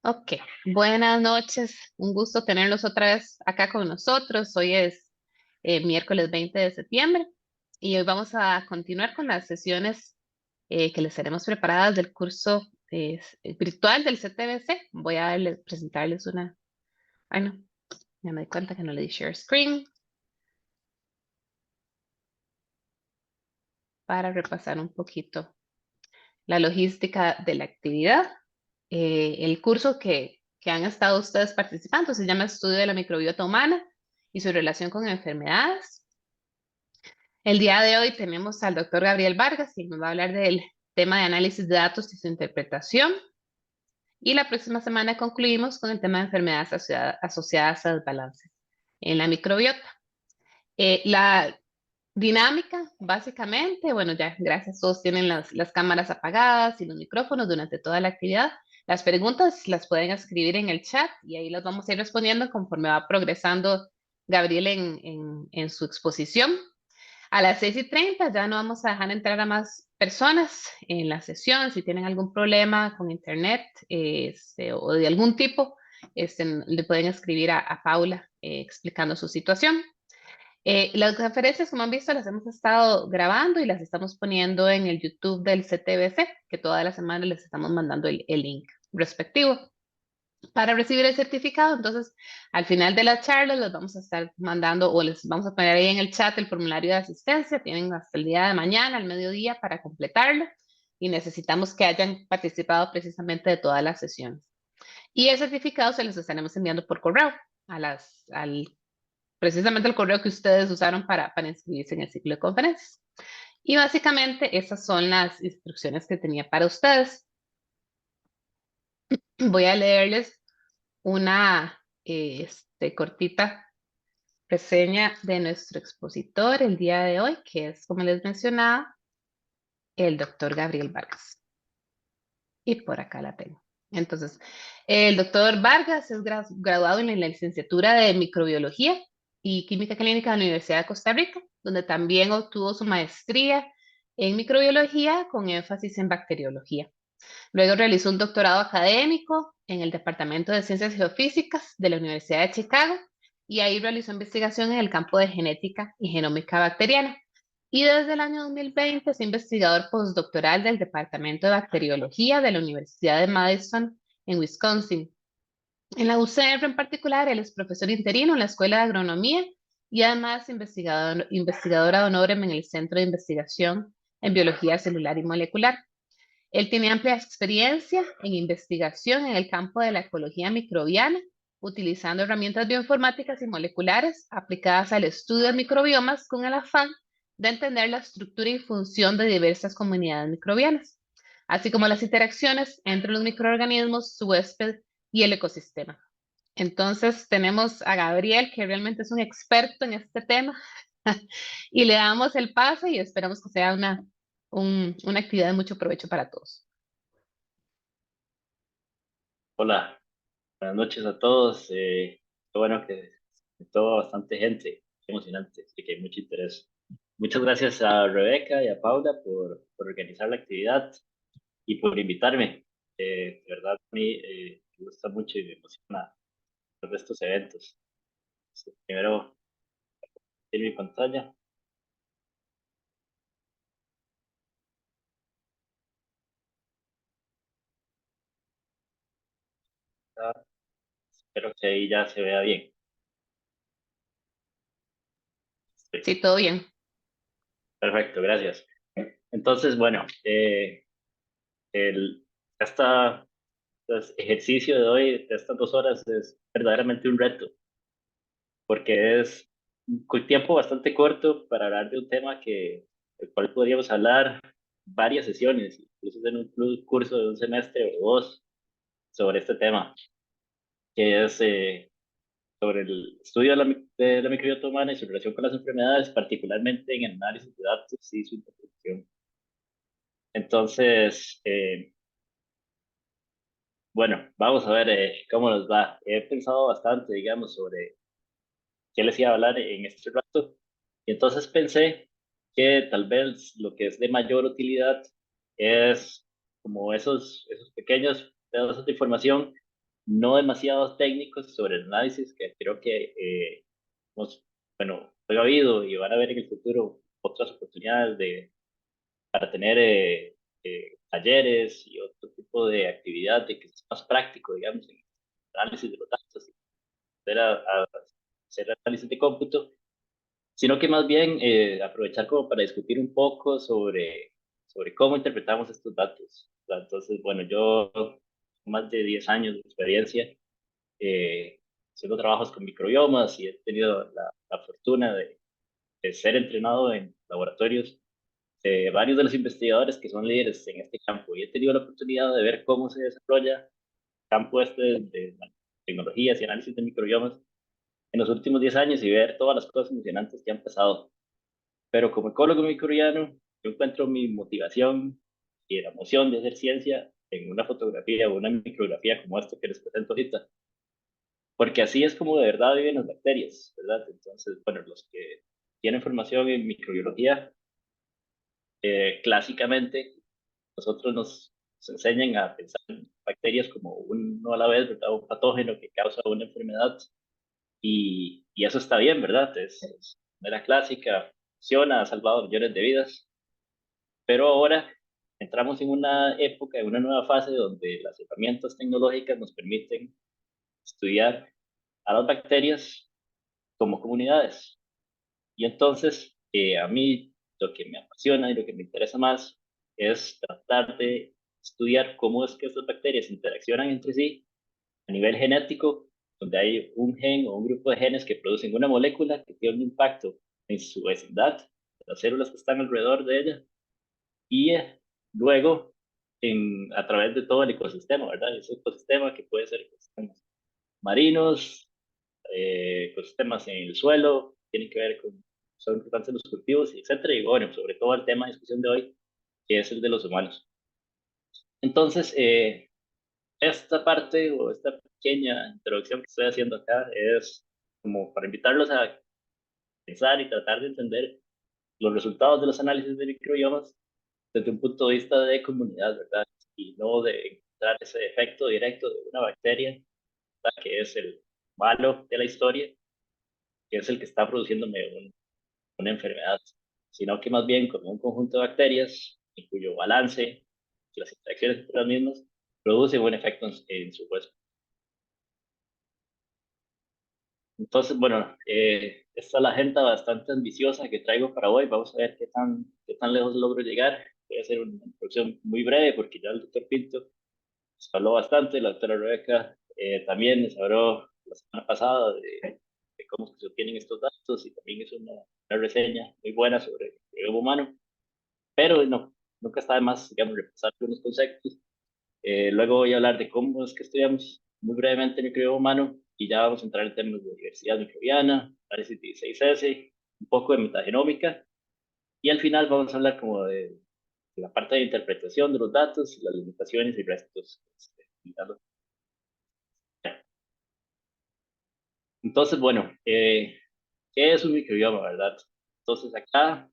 Ok, buenas noches. Un gusto tenerlos otra vez acá con nosotros. Hoy es miércoles 20 de septiembre y hoy vamos a continuar con las sesiones que les tenemos preparadas del curso virtual del CTBC. Voy a presentarles una. Ay, no, ya me di cuenta que no le di share screen para repasar un poquito la logística de la actividad. El curso que han estado ustedes participando se llama Estudio de la microbiota humana y su relación con enfermedades. El día de hoy tenemos al doctor Gabriel Vargas, quien nos va a hablar del tema de análisis de datos y su interpretación. Y la próxima semana concluimos con el tema de enfermedades asociadas a desbalances en la microbiota. La dinámica, básicamente, bueno, ya gracias, todos tienen las cámaras apagadas y los micrófonos durante toda la actividad. Las preguntas las pueden escribir en el chat y ahí las vamos a ir respondiendo conforme va progresando Gabriel en su exposición. A las 6:30 ya no vamos a dejar entrar a más personas en la sesión. Si tienen algún problema con internet o de algún tipo, le pueden escribir a Paula explicando su situación. Las conferencias, como han visto, las hemos estado grabando y las estamos poniendo en el YouTube del CTBC, que toda la semana les estamos mandando el link respectivo. Para recibir el certificado, entonces, al final de la charla les vamos a estar mandando o les vamos a poner ahí en el chat el formulario de asistencia. Tienen hasta el día de mañana, al mediodía, para completarlo y necesitamos que hayan participado precisamente de todas las sesiones. Y el certificado se los estaremos enviando por correo precisamente el correo que ustedes usaron para inscribirse en el ciclo de conferencias. Y básicamente esas son las instrucciones que tenía para ustedes. Voy a leerles una cortita reseña de nuestro expositor el día de hoy, que es, como les mencionaba, el doctor Gabriel Vargas. Y por acá la tengo. Entonces, el doctor Vargas es graduado en la licenciatura de microbiología y química clínica de la Universidad de Costa Rica, donde también obtuvo su maestría en microbiología con énfasis en bacteriología. Luego realizó un doctorado académico en el Departamento de Ciencias Geofísicas de la Universidad de Chicago y ahí realizó investigación en el campo de genética y genómica bacteriana. Y desde el año 2020 es investigador postdoctoral del Departamento de Bacteriología de la Universidad de Madison en Wisconsin. En la UCR en particular, él es profesor interino en la Escuela de Agronomía y además investigadora de honor en el Centro de Investigación en Biología Celular y Molecular. Él tiene amplia experiencia en investigación en el campo de la ecología microbiana, utilizando herramientas bioinformáticas y moleculares aplicadas al estudio de microbiomas con el afán de entender la estructura y función de diversas comunidades microbianas, así como las interacciones entre los microorganismos, su huésped y el ecosistema. Entonces tenemos a Gabriel, que realmente es un experto en este tema, y le damos el pase y esperamos que sea una actividad de mucho provecho para todos. Hola, buenas noches a todos. Qué bueno que todo bastante gente, qué emocionante, así que hay mucho interés. Muchas gracias a Rebeca y a Paula por organizar la actividad y por invitarme. De verdad, a mí me gusta mucho y me emociona hablar de estos eventos. Primero, en mi pantalla. Ah, espero que ahí ya se vea bien. Sí, Sí, todo bien. perfecto, gracias. Entonces, bueno, el, esta Entonces, ejercicio de hoy, de estas 2 horas, es verdaderamente un reto, porque es un tiempo bastante corto para hablar de un tema del cual podríamos hablar varias sesiones, incluso en un curso de un semestre o dos sobre este tema, que es sobre el estudio de la microbiota humana y su relación con las enfermedades, particularmente en el análisis de datos y su interpretación. Entonces, bueno, vamos a ver cómo nos va. He pensado bastante, digamos, sobre qué les iba a hablar en este rato. Y entonces pensé que tal vez lo que es de mayor utilidad es como esos pequeños pedazos de información no demasiado técnicos sobre el análisis, que creo que bueno, ha habido y van a ver en el futuro otras oportunidades para tener talleres y otro tipo de actividad de que es más práctico, digamos, en análisis de los datos, y a hacer análisis de cómputo, sino que más bien aprovechar como para discutir un poco sobre cómo interpretamos estos datos. Entonces, bueno, yo más de 10 años de experiencia eh, haciendo trabajos con microbiomas y he tenido la fortuna de ser entrenado en laboratorios de varios de los investigadores que son líderes en este campo y he tenido la oportunidad de ver cómo se desarrolla el campo este de tecnologías y análisis de microbiomas en los últimos 10 años y ver todas las cosas emocionantes que han pasado. Pero como ecólogo microbiano, yo encuentro mi motivación y la emoción de hacer ciencia en una fotografía o una micrografía como esta que les presento ahorita, porque así es como de verdad viven las bacterias, ¿verdad? Entonces, bueno, los que tienen formación en microbiología, clásicamente, nosotros nos enseñan a pensar en bacterias como uno a la vez, ¿verdad? Un patógeno que causa una enfermedad y eso está bien, ¿verdad? Es la clásica, funciona, ha salvado millones de vidas, pero ahora entramos en una época, en una nueva fase donde las herramientas tecnológicas nos permiten estudiar a las bacterias como comunidades. Y entonces, a mí lo que me apasiona y lo que me interesa más es tratar de estudiar cómo es que estas bacterias interaccionan entre sí a nivel genético, donde hay un gen o un grupo de genes que producen una molécula que tiene un impacto en su vecindad, las células que están alrededor de ella, y luego a través de todo el ecosistema, ¿verdad? Ese ecosistema que puede ser ecosistemas marinos, ecosistemas en el suelo, tienen que ver con, son importantes los cultivos, etcétera, y bueno, sobre todo el tema de discusión de hoy, que es el de los humanos. Entonces, esta parte o esta pequeña introducción que estoy haciendo acá es como para invitarlos a pensar y tratar de entender los resultados de los análisis de microbiomas desde un punto de vista de comunidad, ¿verdad? Y no de encontrar ese efecto directo de una bacteria, ¿verdad? Que es el malo de la historia, que es el que está produciéndome una enfermedad, sino que más bien como un conjunto de bacterias en cuyo balance, las interacciones entre las mismas, producen un efecto en su huésped. Entonces, bueno, esta es la agenda bastante ambiciosa que traigo para hoy. Vamos a ver qué tan lejos logro llegar. Voy a hacer una introducción muy breve porque ya el doctor Pinto nos habló bastante, la doctora Rebeca también nos habló la semana pasada de cómo se obtienen estos datos y también es una reseña muy buena sobre el microbioma humano, pero no, nunca está de más, digamos, repasar algunos conceptos. Luego voy a hablar de cómo es que estudiamos muy brevemente el microbioma humano y ya vamos a entrar en temas de diversidad microbiana, análisis 16S, un poco de metagenómica y al final vamos a hablar como de la parte de interpretación de los datos, las limitaciones y restos. Entonces, bueno, ¿qué es un microbioma, verdad? Entonces, acá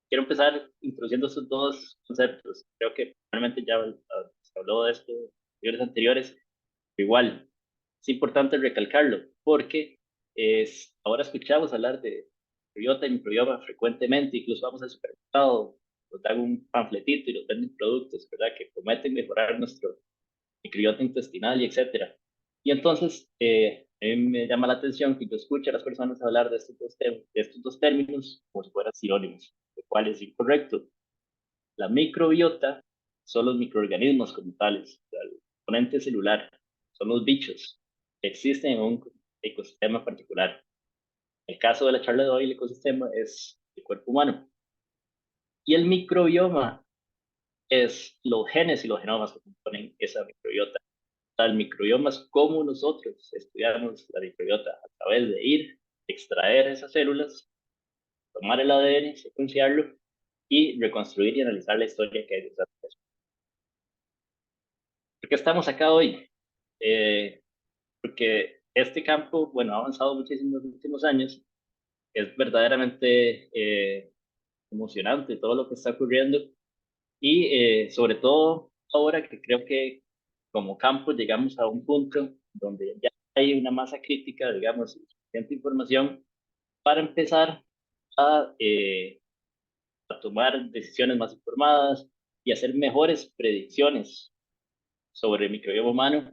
quiero empezar introduciendo esos dos conceptos. Creo que realmente ya se habló de esto en videos anteriores. Igual, es importante recalcarlo porque ahora escuchamos hablar de microbiota y microbioma frecuentemente, incluso vamos al supermercado, nos dan un panfletito y nos venden productos, ¿verdad? Que prometen mejorar nuestro microbiota intestinal y etcétera. Y entonces, a mí me llama la atención que yo escuche a las personas hablar de estos dos términos como si fueran sinónimos, lo cual es incorrecto. La microbiota son los microorganismos como tales, el componente celular, son los bichos que existen en un ecosistema particular. En el caso de la charla de hoy, el ecosistema es el cuerpo humano. Y el microbioma es los genes y los genomas que componen esa microbiota. El microbioma es como nosotros estudiamos la microbiota a través de ir, extraer esas células, tomar el ADN, secuenciarlo y reconstruir y analizar la historia que hay detrás de eso. ¿Por qué estamos acá hoy? Porque este campo, bueno, ha avanzado muchísimo en los últimos años, es verdaderamente emocionante todo lo que está ocurriendo y sobre todo ahora que creo que como campo llegamos a un punto donde ya hay una masa crítica, digamos, suficiente información para empezar a tomar decisiones más informadas y hacer mejores predicciones sobre el microbioma humano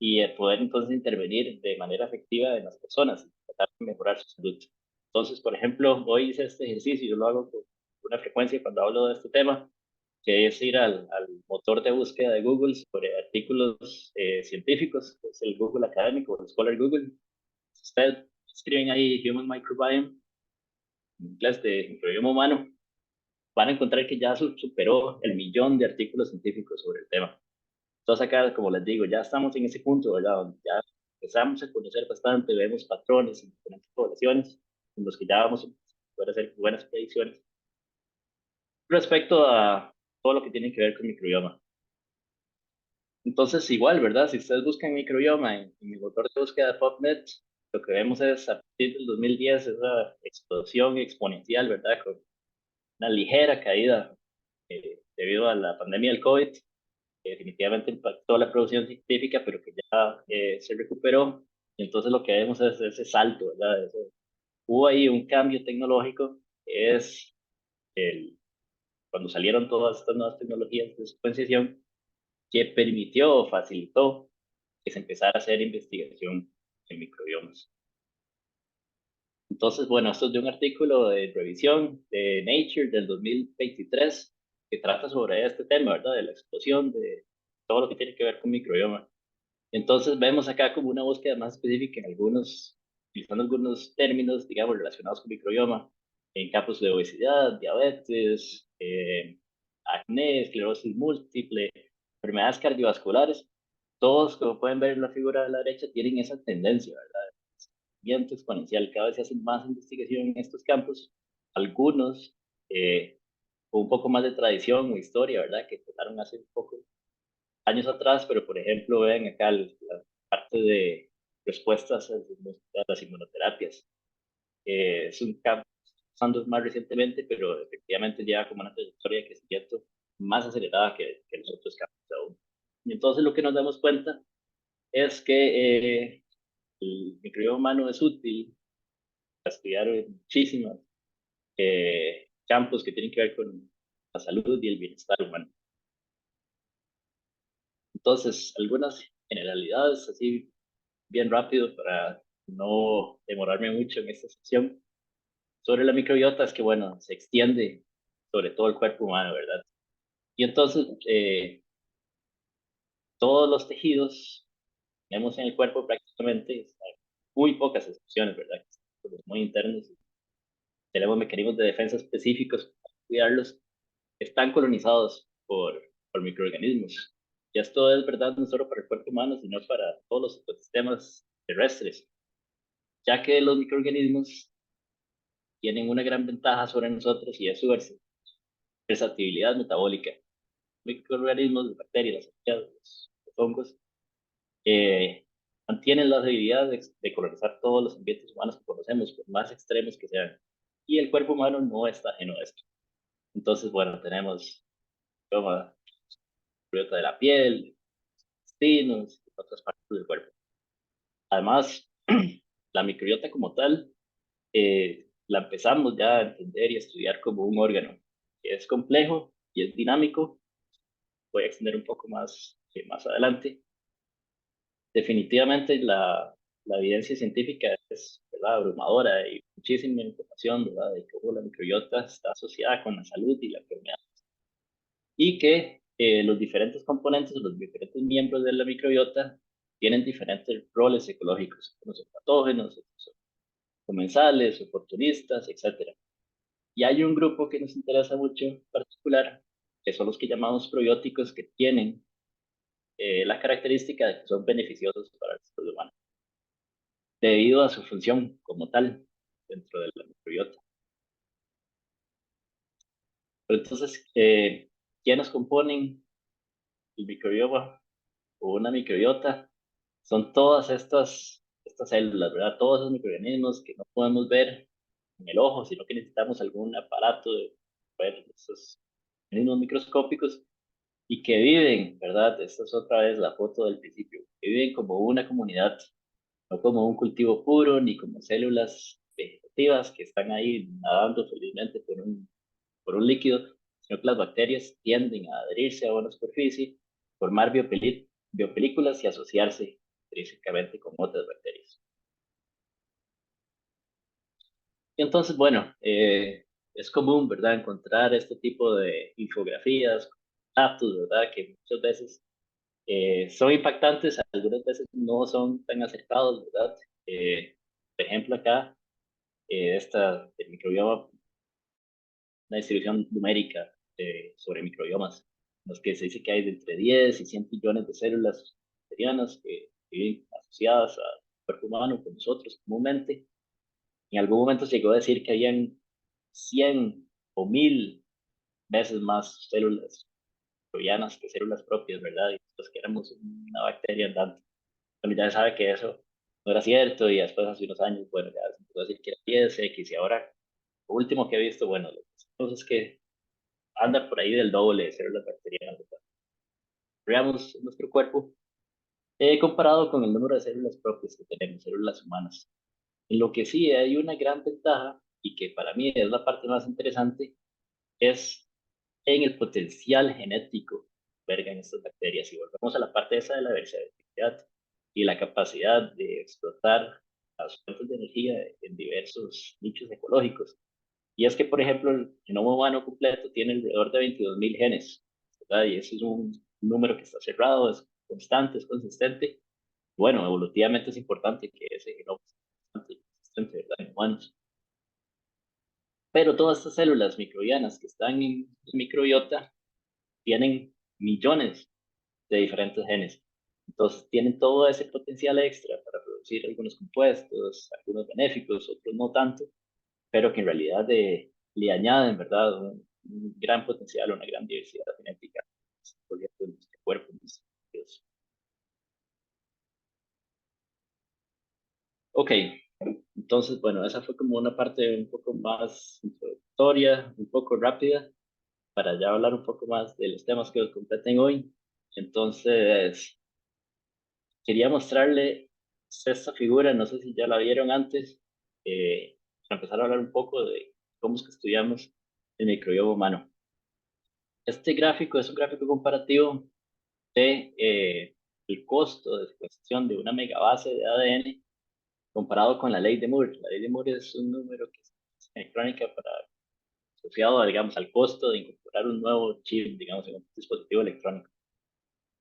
y poder entonces intervenir de manera efectiva en las personas y tratar de mejorar su salud. Entonces, por ejemplo, hoy hice este ejercicio, yo lo hago con una frecuencia cuando hablo de este tema, que es ir al motor de búsqueda de Google sobre artículos científicos, que es el Google académico, el Scholar Google. Si ustedes escriben ahí Human Microbiome, en inglés de microbioma humano, van a encontrar que ya superó el 1.000.000 de artículos científicos sobre el tema. Entonces acá, como les digo, ya estamos en ese punto, ¿verdad? Donde ya empezamos a conocer bastante, vemos patrones en diferentes poblaciones, en los que ya vamos a poder hacer buenas predicciones respecto a todo lo que tiene que ver con microbioma. Entonces, igual, ¿verdad? Si ustedes buscan microbioma en el motor de búsqueda de PubMed, lo que vemos es a partir del 2010 esa explosión exponencial, ¿verdad? Con una ligera caída debido a la pandemia del COVID, que definitivamente impactó la producción científica, pero que ya se recuperó. Y entonces lo que vemos es ese salto, ¿verdad? Hubo ahí un cambio tecnológico, que es cuando salieron todas estas nuevas tecnologías de secuenciación, que permitió o facilitó que se empezara a hacer investigación en microbiomas. Entonces, bueno, esto es de un artículo de revisión de Nature del 2023 que trata sobre este tema, ¿verdad? De la explosión de todo lo que tiene que ver con microbioma. Entonces, vemos acá como una búsqueda más específica en algunos, utilizando algunos términos, digamos, relacionados con microbioma, en campos de obesidad, diabetes, acné, esclerosis múltiple, enfermedades cardiovasculares. Todos, como pueden ver en la figura de la derecha, tienen esa tendencia, ¿verdad? Crecimiento exponencial. Cada vez se hace más investigación en estos campos. Algunos con un poco más de tradición o historia, ¿verdad? Que empezaron hace un poco años atrás, pero por ejemplo, ven acá la parte de respuestas a las inmunoterapias. Es un campo usando más recientemente, pero efectivamente lleva como una trayectoria de crecimiento más acelerada que los otros campos aún. Y entonces lo que nos damos cuenta es que el microbioma humano es útil para estudiar muchísimos campos que tienen que ver con la salud y el bienestar humano. Entonces, algunas generalidades así bien rápido para no demorarme mucho en esta sección. Sobre la microbiota es que, bueno, se extiende sobre todo el cuerpo humano, ¿verdad? Y entonces, todos los tejidos que tenemos en el cuerpo prácticamente, hay muy pocas excepciones, ¿verdad? Muy internos, tenemos mecanismos de defensa específicos para cuidarlos, están colonizados por microorganismos. Y esto es verdad no solo para el cuerpo humano, sino para todos los ecosistemas terrestres, ya que los microorganismos tienen una gran ventaja sobre nosotros y es su versatilidad metabólica. Microorganismos, las bacterias, las arqueas, los hongos, mantienen la habilidad de colonizar todos los ambientes humanos que conocemos, por más extremos que sean. Y el cuerpo humano no está ajeno a esto. Entonces, bueno, tenemos la microbiota de la piel, intestinos, otras partes del cuerpo. Además, la microbiota como tal, la empezamos ya a entender y a estudiar como un órgano que es complejo y es dinámico. Voy a extender un poco más adelante. Definitivamente la evidencia científica es, ¿verdad?, abrumadora. Hay muchísima información, ¿verdad?, de cómo la microbiota está asociada con la salud y la enfermedad. Y que los diferentes componentes, los diferentes miembros de la microbiota tienen diferentes roles ecológicos. Unos son patógenos, otros son comensales, oportunistas, etc. Y hay un grupo que nos interesa mucho en particular, que son los que llamamos probióticos, que tienen la característica de que son beneficiosos para el ser humano, debido a su función como tal dentro de la microbiota. Pero entonces, ¿quiénes componen el microbioma o una microbiota? Son todas estas células, ¿verdad? Todos esos microorganismos que no podemos ver en el ojo, sino que necesitamos algún aparato de ver esos organismos microscópicos. y que viven, ¿verdad? Esta es otra vez la foto del principio, que viven como una comunidad, no como un cultivo puro, ni como células vegetativas que están ahí nadando felizmente por un líquido, sino que las bacterias tienden a adherirse a una superficie, formar biopelículas y asociarse intrínsecamente con otras bacterias. Y entonces, bueno, es común, ¿verdad?, encontrar este tipo de infografías, datos, ¿verdad?, que muchas veces son impactantes, algunas veces no son tan acertados, ¿verdad? Por ejemplo, acá, el microbioma, una distribución numérica sobre microbiomas, en los que se dice que hay de entre 10 y 100 billones de células bacterianas que viven asociadas al cuerpo humano con nosotros comúnmente. En algún momento se llegó a decir que habían 100 o 1000 veces más células microbianas que células propias, ¿verdad? Y pues que éramos una bacteria andante. Bueno, ya se sabe que eso no era cierto y después hace unos años, bueno, ya se empezó a decir que era 10x y ahora, lo último que he visto, bueno, lo que sabemos es que anda por ahí del doble de células bacterianas, ¿verdad? Veamos nuestro cuerpo comparado con el número de células propias que tenemos, células humanas. En lo que sí hay una gran ventaja y que para mí es la parte más interesante es en el potencial genético que albergan estas bacterias. Y volvemos a la parte esa de la versatilidad y la capacidad de explotar las fuentes de energía en diversos nichos ecológicos. Y es que, por ejemplo, el genoma humano completo tiene alrededor de 22.000 genes, ¿verdad? Y eso es un número que está cerrado, es constante, es consistente. Bueno, evolutivamente es importante que ese genoma sea constante y consistente, ¿verdad? En humanos. Pero todas estas células microbianas que están en el microbiota tienen millones de diferentes genes. Entonces tienen todo ese potencial extra para producir algunos compuestos, algunos benéficos, otros no tanto, pero que en realidad le añaden, ¿verdad? Un gran potencial, una gran diversidad genética en nuestro cuerpo. Ok, entonces, bueno, esa fue como una parte un poco más introductoria, un poco rápida, para ya hablar un poco más de los temas que os competen hoy. Entonces, quería mostrarle esta figura, no sé si ya la vieron antes, para empezar a hablar un poco de cómo es que estudiamos el microbioma humano. Este gráfico es un gráfico comparativo de el costo de secuenciación de una megabase de ADN comparado con la ley de Moore. La ley de Moore es un número que es electrónica para asociado, digamos, al costo de incorporar un nuevo chip, digamos, en un dispositivo electrónico.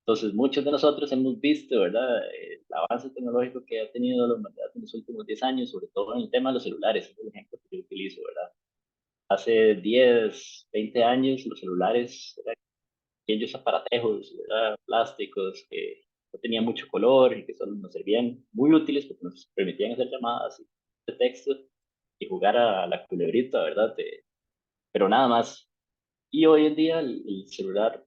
Entonces, muchos de nosotros hemos visto, ¿verdad?, el avance tecnológico que ha tenido la humanidad en los últimos 10 años, sobre todo en el tema de los celulares, es el ejemplo que yo utilizo, ¿verdad? Hace 10, 20 años los celulares eran aquellos aparatejos, ¿verdad?, plásticos que no tenían mucho color y que solo nos servían muy útiles porque nos permitían hacer llamadas de texto y jugar a la culebrita, ¿verdad? Pero nada más. Y hoy en día el celular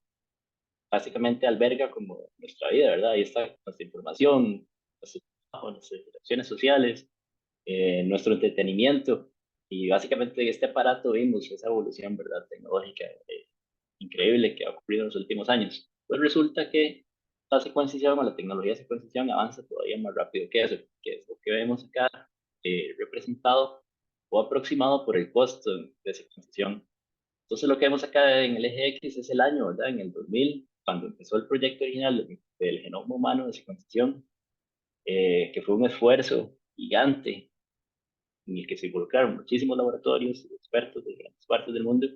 básicamente alberga como nuestra vida, ¿verdad? Ahí está nuestra información, nuestro trabajo, nuestras interacciones sociales, nuestro entretenimiento. Y básicamente en este aparato vimos esa evolución, ¿verdad?, tecnológica increíble que ha ocurrido en los últimos años. Pues resulta que la secuenciación o la tecnología de secuenciación avanza todavía más rápido que eso, que es lo que vemos acá representado o aproximado por el costo de secuenciación. Entonces lo que vemos acá en el eje X es el año, ¿verdad? En el 2000, cuando empezó el proyecto original del genoma humano de secuenciación, que fue un esfuerzo gigante en el que se involucraron muchísimos laboratorios y expertos de diferentes partes del mundo.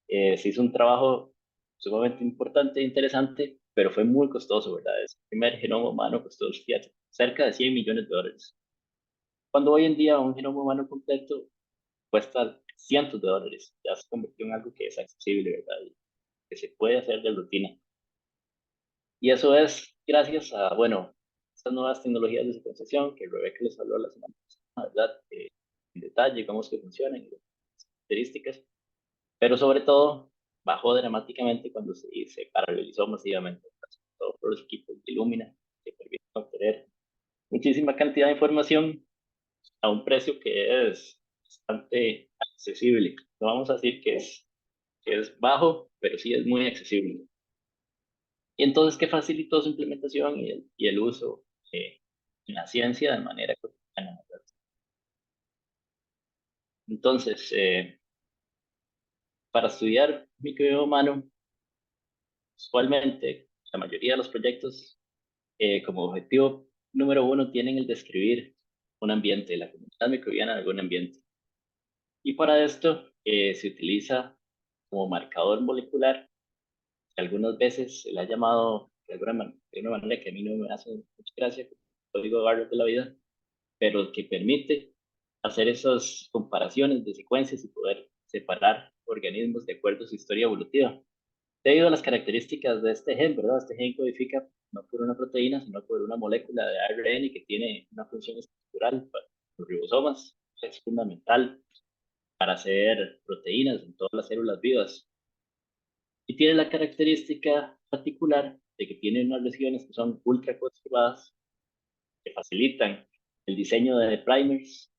Se hizo un trabajo sumamente importante e interesante, pero fue muy costoso, ¿verdad? El primer genoma humano costó, fíjate, cerca de $100 millones. Cuando hoy en día un genoma humano completo cuesta cientos de dólares, ya se convirtió en algo que es accesible, ¿verdad? Y que se puede hacer de rutina. Y eso es gracias a, bueno, estas nuevas tecnologías de secuenciación que Rebeca les habló la semana pasada, ¿verdad? En detalle, cómo es que funcionan, las características, pero sobre todo bajó dramáticamente cuando se paralelizó masivamente, todo por los equipos de Illumina, que permiten obtener muchísima cantidad de información a un precio que es bastante accesible. No vamos a decir que es bajo, pero sí es muy accesible. Y entonces, ¿qué facilitó su implementación y el uso en la ciencia de manera cotidiana, ¿verdad? Entonces, para estudiar microbioma humano, usualmente la mayoría de los proyectos como objetivo número uno tienen el describir un ambiente, la comunidad microbiana de algún ambiente. Y para esto se utiliza como marcador molecular, que algunas veces se le ha llamado de una manera que a mí no me hace mucha gracia, código Garrett de la vida, pero que permite hacer esas comparaciones de secuencias y poder separar organismos de acuerdo a su historia evolutiva. Debido a las características de este gen, ¿verdad? Este gen codifica no por una proteína, sino por una molécula de ARN que tiene una función estructural para los ribosomas. Es fundamental para hacer proteínas en todas las células vivas. Y tiene la característica particular de que tiene unas regiones que son ultra conservadas, que facilitan el diseño de primers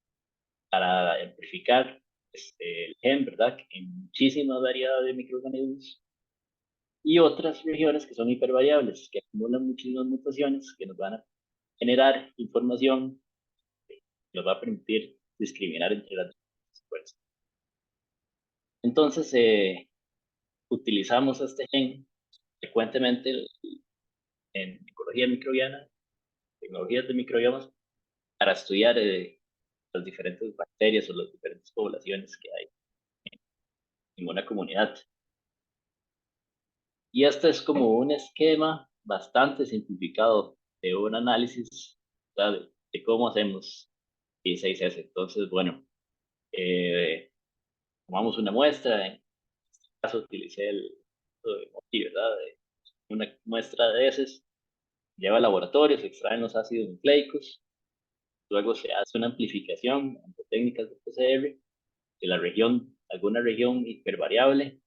para amplificar el gen, ¿verdad? En muchísima variedad de microorganismos y otras regiones que son hipervariables, que acumulan muchísimas mutaciones que nos van a generar información que nos va a permitir discriminar entre las secuencias. Entonces, utilizamos este gen frecuentemente en ecología microbiana, tecnologías de microbiomas, para estudiar las diferentes bacterias o las diferentes poblaciones que hay en una comunidad. Y este es como un esquema bastante simplificado de un análisis, ¿verdad? De cómo hacemos I6S. Entonces, bueno, eh, tomamos una muestra, en este caso utilicé el de Mochi, ¿verdad? Una muestra de heces, lleva al laboratorio, se extraen los ácidos nucleicos, luego se hace una amplificación ante técnicas de PCR de la región, alguna región hipervariable.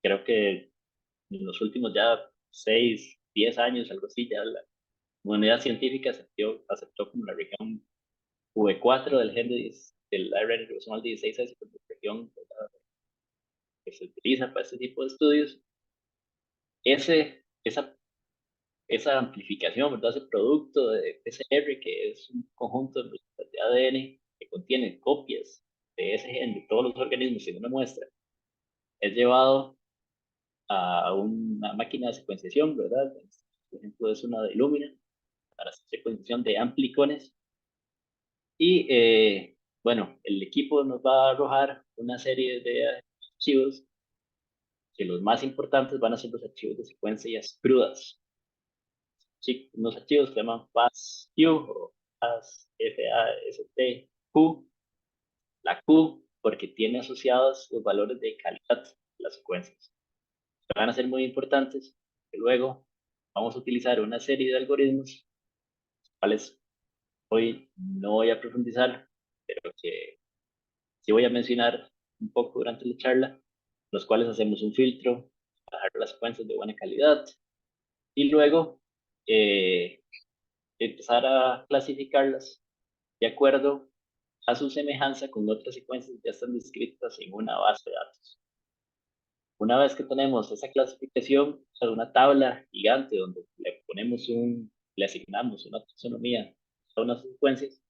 Creo que en los últimos ya 6, 10 años, algo así, ya la comunidad científica aceptó como la región V4 del gen del ARN ribosomal 16S como región, ¿verdad?, que se utiliza para este tipo de estudios. Ese, esa, esa amplificación, ¿verdad?, ese producto de PCR, que es un conjunto de ADN que contiene copias de ese gen de todos los organismos en una muestra, es llevado a una máquina de secuenciación, ¿verdad? Por ejemplo, es una de Illumina para hacer secuenciación de amplicones. Y bueno, el equipo nos va a arrojar una serie de archivos, que los más importantes van a ser los archivos de secuencias crudas. Sí, unos archivos que se llaman FASQ o FAST-Q. La Q porque tiene asociados los valores de calidad de las secuencias. Van a ser muy importantes. Y luego vamos a utilizar una serie de algoritmos, cuales hoy no voy a profundizar, pero que sí voy a mencionar un poco durante la charla, los cuales hacemos un filtro para dejar las secuencias de buena calidad y luego eh, empezar a clasificarlas de acuerdo a su semejanza con otras secuencias que ya están descritas en una base de datos. Una vez que tenemos esa clasificación, o sea, una tabla gigante donde le asignamos una taxonomía a unas secuencias,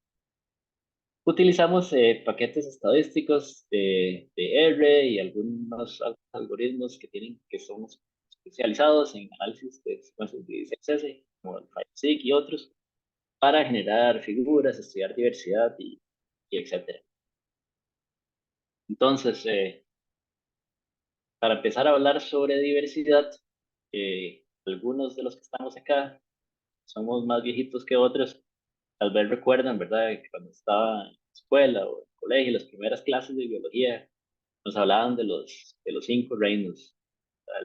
utilizamos paquetes estadísticos de R y algunos algoritmos que son especializados en análisis de secuencias de XS, como el FiveSeq y otros, para generar figuras, estudiar diversidad y etcétera. Entonces, para empezar a hablar sobre diversidad, algunos de los que estamos acá somos más viejitos que otros, tal vez recuerdan, ¿verdad?, que cuando estaba en la escuela o en el colegio, las primeras clases de biología, nos hablaban de los 5 reinos: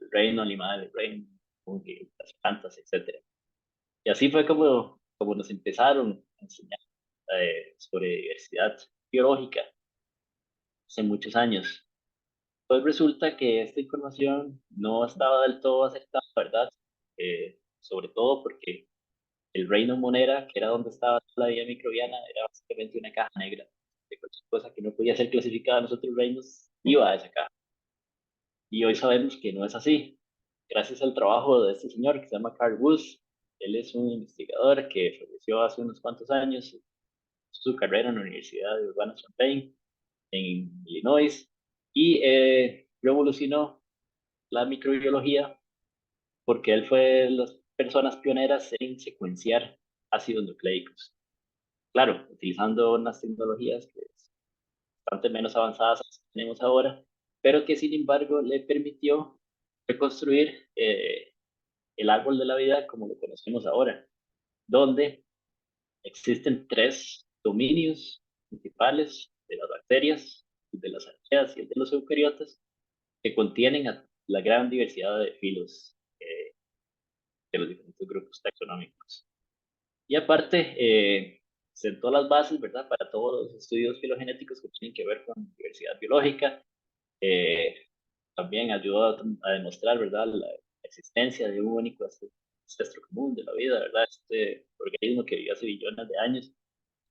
el reino animal, el reino fungi, las plantas, etcétera. Y así fue como nos empezaron a enseñar sobre diversidad biológica hace muchos años. Pues resulta que esta información no estaba del todo acertada, ¿verdad? Sobre todo porque el reino Monera, que era donde estaba la vida microbiana, era básicamente una caja negra de cualquier cosa que no podía ser clasificada en los otros reinos, iba a esa caja. Y hoy sabemos que no es así. gracias al trabajo de este señor que se llama Carl Wood. Él es un investigador que falleció hace unos cuantos años, hizo su carrera en la Universidad de Urbana-Champaign en Illinois y revolucionó la microbiología porque él fue de las personas pioneras en secuenciar ácidos nucleicos. Claro, utilizando unas tecnologías que es bastante menos avanzadas a las que tenemos ahora, pero que sin embargo le permitió reconstruir el árbol de la vida como lo conocemos ahora, donde existen tres dominios principales de las bacterias, de las arqueas y el de los eucariotas, que contienen a la gran diversidad de filos de los diferentes grupos taxonómicos. Y aparte, sentó las bases, ¿verdad?, para todos los estudios filogenéticos que tienen que ver con diversidad biológica. Eh, También ayudó a demostrar, ¿verdad?, la existencia de un único ancestro común de la vida, ¿verdad? Este organismo que vivió hace billones de años,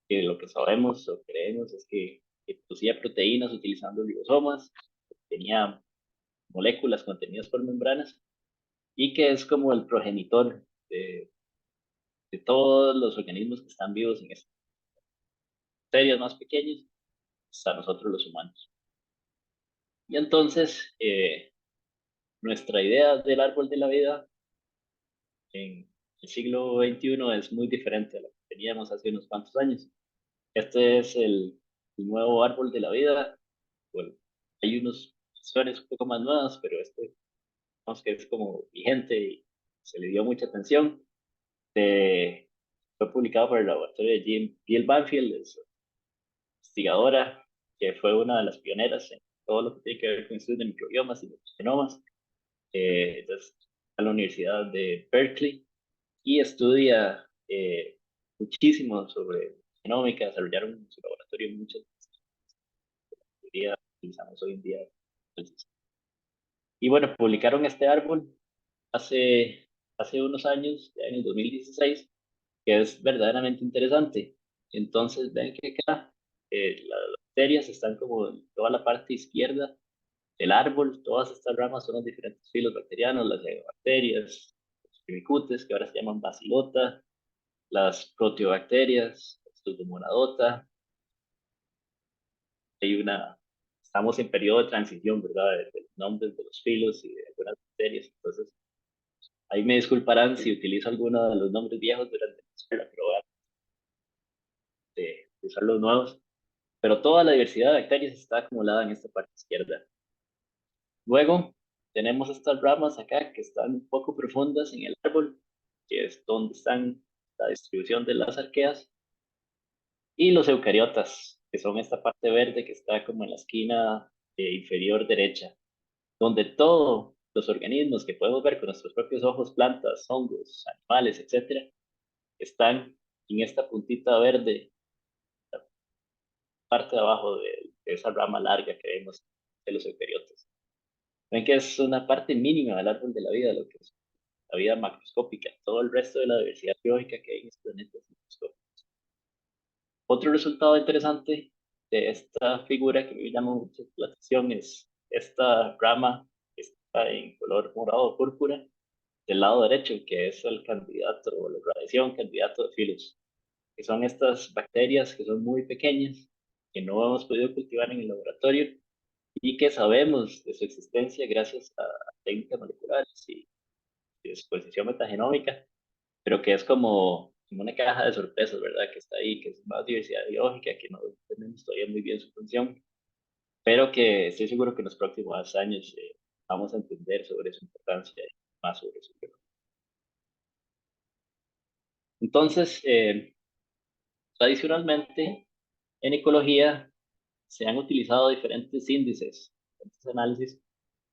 que lo que sabemos o creemos es que producía proteínas utilizando ribosomas, tenía moléculas contenidas por membranas y que es como el progenitor de todos los organismos que están vivos en estas bacterias más pequeñas, hasta nosotros los humanos. Y entonces, nuestra idea del árbol de la vida en el siglo XXI es muy diferente a lo que teníamos hace unos cuantos años. Este es el nuevo árbol de la vida. Bueno, hay unos versiones un poco más nuevas, pero este, digamos que es como vigente y se le dio mucha atención. Fue publicado por el laboratorio de Jill Banfield, es investigadora que fue una de las pioneras en todo lo que tiene que ver con estudios de microbiomas y genomas. Entonces, a la Universidad de Berkeley y estudia muchísimo sobre genómica, desarrollaron en su laboratorio muchas teorías que utilizamos hoy en día. Y bueno, publicaron este árbol hace unos años, ya en el 2016, que es verdaderamente interesante. Entonces, ven que acá las bacterias están como en toda la parte izquierda del árbol, todas estas ramas son los diferentes filos bacterianos, las bacterias, los firmicutes, que ahora se llaman bacilota, las proteobacterias, pseudomonadota. Estamos en periodo de transición, ¿verdad? De los nombres de los filos y de algunas bacterias. Entonces, ahí me disculparán si utilizo alguno de los nombres viejos durante la escuela, pero voy a usar los nuevos. Pero toda la diversidad de bacterias está acumulada en esta parte izquierda. Luego, tenemos estas ramas acá que están un poco profundas en el árbol, que es donde están la distribución de las arqueas, y los eucariotas, que son esta parte verde que está como en la esquina inferior derecha, donde todos los organismos que podemos ver con nuestros propios ojos, plantas, hongos, animales, etcétera, están en esta puntita verde, la parte de abajo de esa rama larga que vemos de los eucariotas. Ven que es una parte mínima del árbol de la vida, lo que es la vida macroscópica. Todo el resto de la diversidad biológica que hay en este planeta es microscópica. Otro resultado interesante de esta figura que me llama mucho la atención es esta rama que está en color morado o púrpura del lado derecho, que es el candidato o la radiación candidato de Phyllops, que son estas bacterias que son muy pequeñas, que no hemos podido cultivar en el laboratorio y que sabemos de su existencia gracias a técnicas moleculares y exposición metagenómica, pero que es como una caja de sorpresas, ¿verdad? Que está ahí, que es más diversidad biológica, que no entendemos todavía muy bien su función, pero que estoy seguro que en los próximos años vamos a entender sobre su importancia y más sobre su biología. Entonces, tradicionalmente, en ecología se han utilizado diferentes índices, diferentes análisis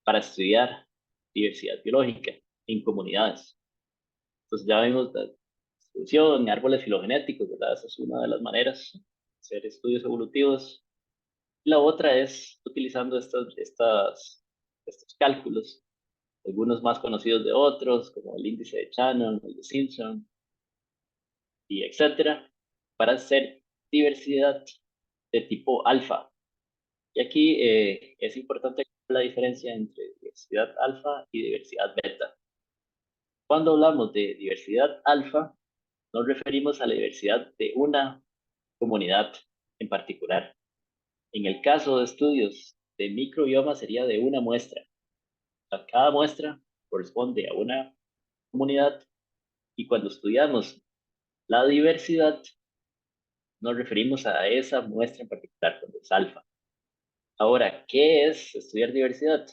para estudiar diversidad biológica en comunidades. Entonces ya vimos la distribución, árboles filogenéticos, ¿verdad? Esa es una de las maneras de hacer estudios evolutivos. La otra es utilizando estos cálculos, algunos más conocidos de otros, como el índice de Shannon, el de Simpson, y etcétera, para hacer diversidad de tipo alfa. Y aquí es importante la diferencia entre diversidad alfa y diversidad beta. Cuando hablamos de diversidad alfa, nos referimos a la diversidad de una comunidad en particular. En el caso de estudios de microbioma sería de una muestra. Cada muestra corresponde a una comunidad y cuando estudiamos la diversidad nos referimos a esa muestra en particular, cuando es alfa. Ahora, ¿qué es estudiar diversidad?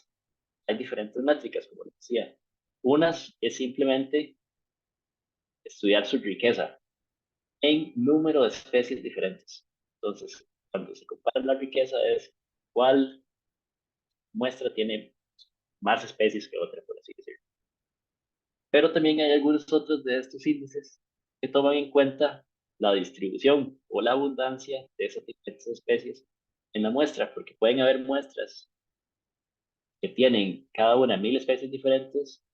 Hay diferentes métricas, como les decía. Unas es simplemente estudiar su riqueza en número de especies diferentes. Entonces, cuando se compara la riqueza es cuál muestra tiene más especies que otra, por así decirlo. Pero también hay algunos otros de estos índices que toman en cuenta la distribución o la abundancia de esas diferentes especies en la muestra, porque pueden haber muestras que tienen cada una 1000 especies diferentes,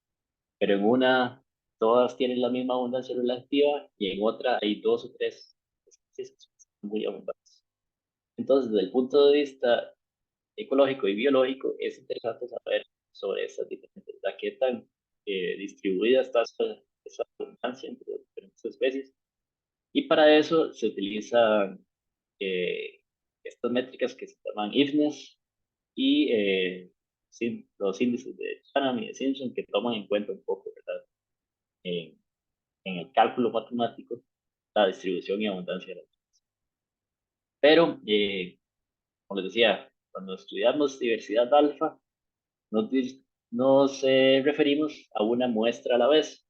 pero en una todas tienen la misma abundancia relativa y en otra hay dos o tres especies que son muy abundantes. Entonces, desde el punto de vista ecológico y biológico, es interesante saber sobre estas diferentes, qué tan distribuida está esa abundancia entre las diferentes especies. Y para eso se utilizan eh, estas métricas que se llaman IFNES y los índices de Shannon y de Simpson que toman en cuenta un poco, ¿verdad? En, en el cálculo matemático, la distribución y abundancia de la. Pero, como les decía, cuando estudiamos diversidad alfa, nos, nos referimos a una muestra a la vez.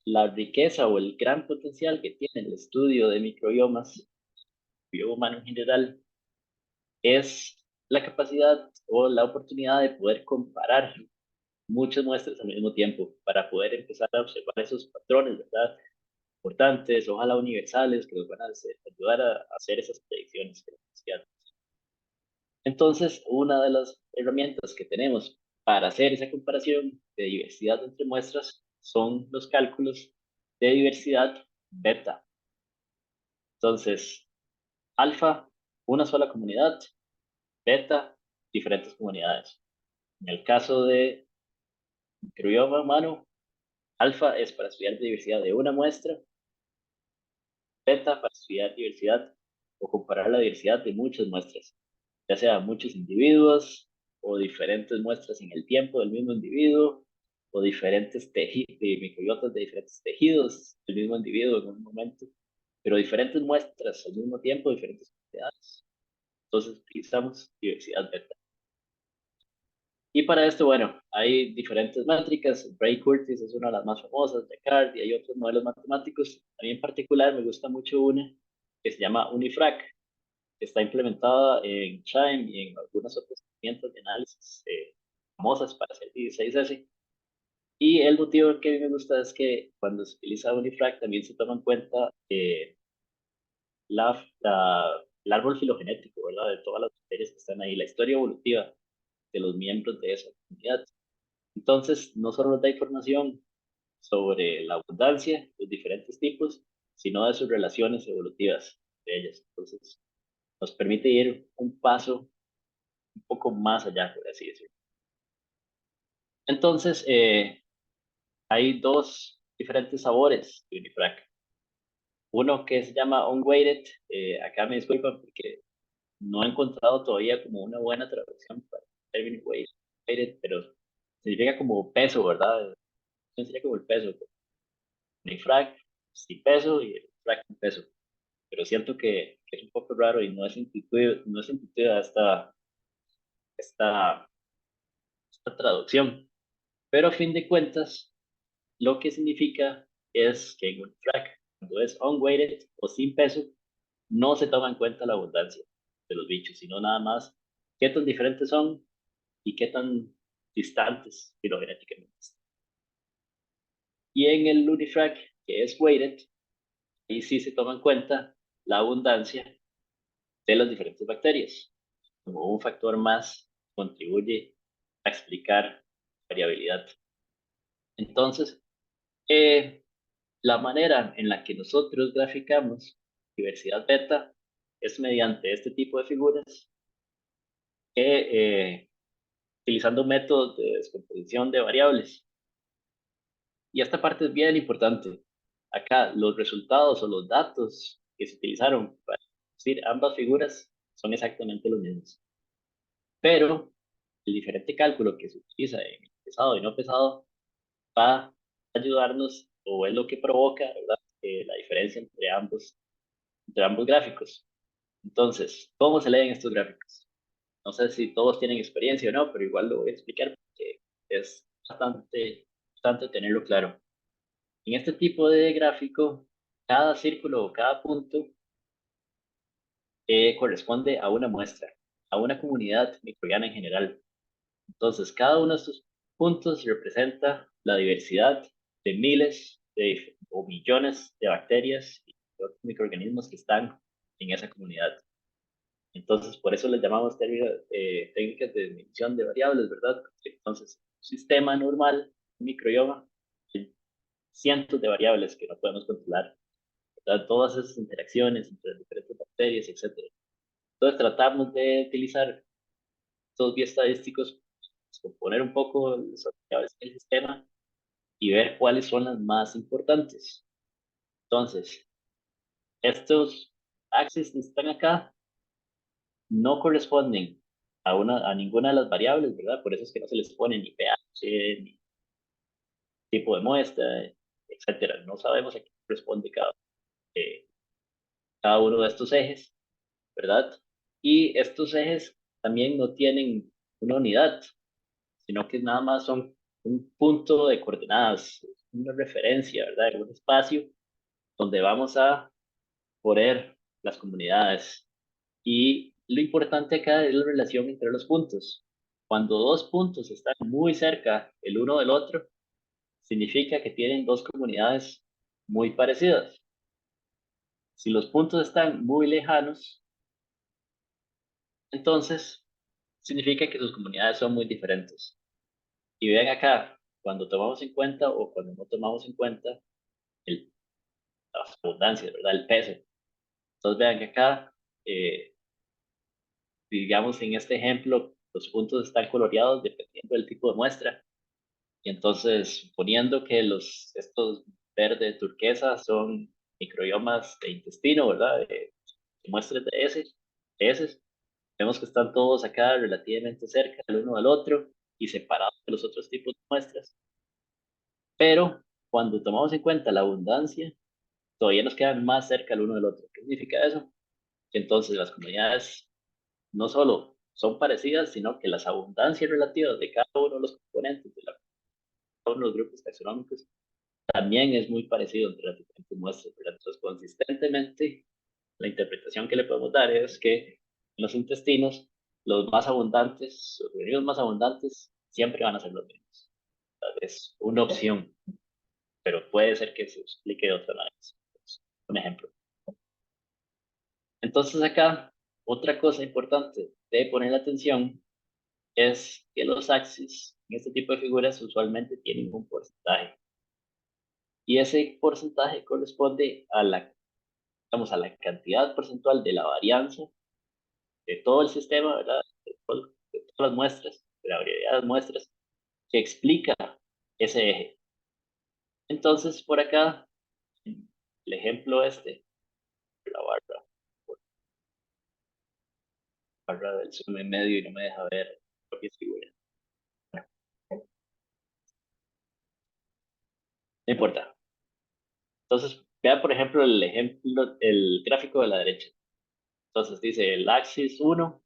La riqueza o el gran potencial que tiene el estudio de microbiomas, bioma humano en general, es la capacidad o la oportunidad de poder comparar muchas muestras al mismo tiempo para poder empezar a observar esos patrones, ¿verdad? Importantes, ojalá universales, que nos van a ayudar a hacer esas predicciones que decía. Entonces, una de las herramientas que tenemos para hacer esa comparación de diversidad entre muestras son los cálculos de diversidad beta. Entonces, alfa, una sola comunidad, beta, diferentes comunidades. En el caso de microbioma humano, alfa es para estudiar diversidad de una muestra, beta para estudiar diversidad o comparar la diversidad de muchas muestras, ya sea muchos individuos o diferentes muestras en el tiempo del mismo individuo o diferentes microbiotas de diferentes tejidos del mismo individuo en un momento, pero diferentes muestras al mismo tiempo, diferentes cantidades. Entonces utilizamos diversidad beta. Y para esto, bueno, hay diferentes métricas. Bray Curtis es una de las más famosas, Descartes, y hay otros modelos matemáticos. A mí en particular me gusta mucho una que se llama Unifrac, que está implementada en Chime y en algunas otras herramientas de análisis famosas para hacer 16S. Y el motivo que a mí me gusta es que cuando se utiliza Unifrac también se toma en cuenta el árbol filogenético, ¿verdad? De todas las bacterias que están ahí, la historia evolutiva de los miembros de esa comunidad. Entonces, no solo nos da información sobre la abundancia, los diferentes tipos, sino de sus relaciones evolutivas de ellas. Entonces, nos permite ir un paso un poco más allá, por así decirlo. Entonces, hay dos diferentes sabores de Unifrac. Uno que se llama unweighted, acá me disculpan porque no he encontrado todavía como una buena traducción para el término weighted, pero significa como peso, ¿verdad? Sería como el peso. Unifrac sin peso y el frac sin peso. Pero siento que es un poco raro y no es intuitiva esta, esta traducción. Pero a fin de cuentas, lo que significa es que en un frac, cuando es unweighted o sin peso, no se toma en cuenta la abundancia de los bichos, sino nada más qué tan diferentes son y qué tan distantes filogenéticamente. Y en el Unifrac, que es weighted, ahí sí se toma en cuenta la abundancia de las diferentes bacterias. Como un factor más contribuye a explicar variabilidad. Entonces, la manera en la que nosotros graficamos diversidad beta es mediante este tipo de figuras que utilizando métodos de descomposición de variables. Y esta parte es bien importante. Acá los resultados o los datos que se utilizaron para decir ambas figuras son exactamente los mismos. Pero el diferente cálculo que se utiliza en pesado y no pesado va a ayudarnos o es lo que provoca, ¿verdad? La diferencia entre ambos gráficos. Entonces, ¿cómo se leen estos gráficos? No sé si todos tienen experiencia o no, pero igual lo voy a explicar porque es bastante tenerlo claro. En este tipo de gráfico, cada círculo o cada punto corresponde a una muestra, a una comunidad microbiana en general. Entonces, cada uno de estos puntos representa la diversidad de miles o millones de bacterias y otros microorganismos que están en esa comunidad. Entonces, por eso les llamamos técnicas de medición de variables, ¿verdad? Entonces, un sistema normal, un microbioma, hay cientos de variables que no podemos controlar, ¿verdad? Todas esas interacciones entre las diferentes bacterias, etcétera. Entonces, tratamos de utilizar estos bioestadísticos, componer un poco las variables del sistema y ver cuáles son las más importantes. Entonces, estos axes que están acá no corresponden a ninguna de las variables, ¿verdad? Por eso es que no se les pone ni pH, ni tipo de muestra, etcétera. No sabemos a qué corresponde eh, cada uno de estos ejes, ¿verdad? Y estos ejes también no tienen una unidad, sino que nada más son un punto de coordenadas, una referencia, ¿verdad? En un espacio donde vamos a poner las comunidades. Y lo importante acá es la relación entre los puntos. Cuando dos puntos están muy cerca el uno del otro, significa que tienen dos comunidades muy parecidas. Si los puntos están muy lejanos, entonces significa que sus comunidades son muy diferentes. Y vean acá, cuando tomamos en cuenta o cuando no tomamos en cuenta el, las abundancias, ¿verdad? El peso. Entonces vean que acá, digamos en este ejemplo, los puntos están coloreados dependiendo del tipo de muestra. Y entonces, suponiendo que estos verde turquesa son microbiomas de intestino, ¿verdad? De muestras de heces, vemos que están todos acá relativamente cerca el uno del otro y separados de los otros tipos de muestras. Pero cuando tomamos en cuenta la abundancia, todavía nos quedan más cerca el uno del otro. ¿Qué significa eso? Que entonces las comunidades no solo son parecidas, sino que las abundancias relativas de cada uno de los componentes de cada uno de los grupos taxonómicos también es muy parecido entre las diferentes muestras, ¿verdad? Entonces, consistentemente, la interpretación que le podemos dar es que en los intestinos, los organismos más abundantes siempre van a ser los mismos. Es una opción, pero puede ser que se explique de otra manera. Un ejemplo. Entonces, acá, otra cosa importante de poner atención es que los axis en este tipo de figuras usualmente tienen un porcentaje. Y ese porcentaje corresponde a la cantidad porcentual de la varianza de todo el sistema, ¿verdad? De todas las muestras, de la variedad de las muestras, que explica ese eje. Entonces, por acá, el ejemplo la barra del zoom en medio y no me deja ver propias figuras. No importa. Entonces, vea, por ejemplo, el gráfico de la derecha. Entonces dice, el axis 1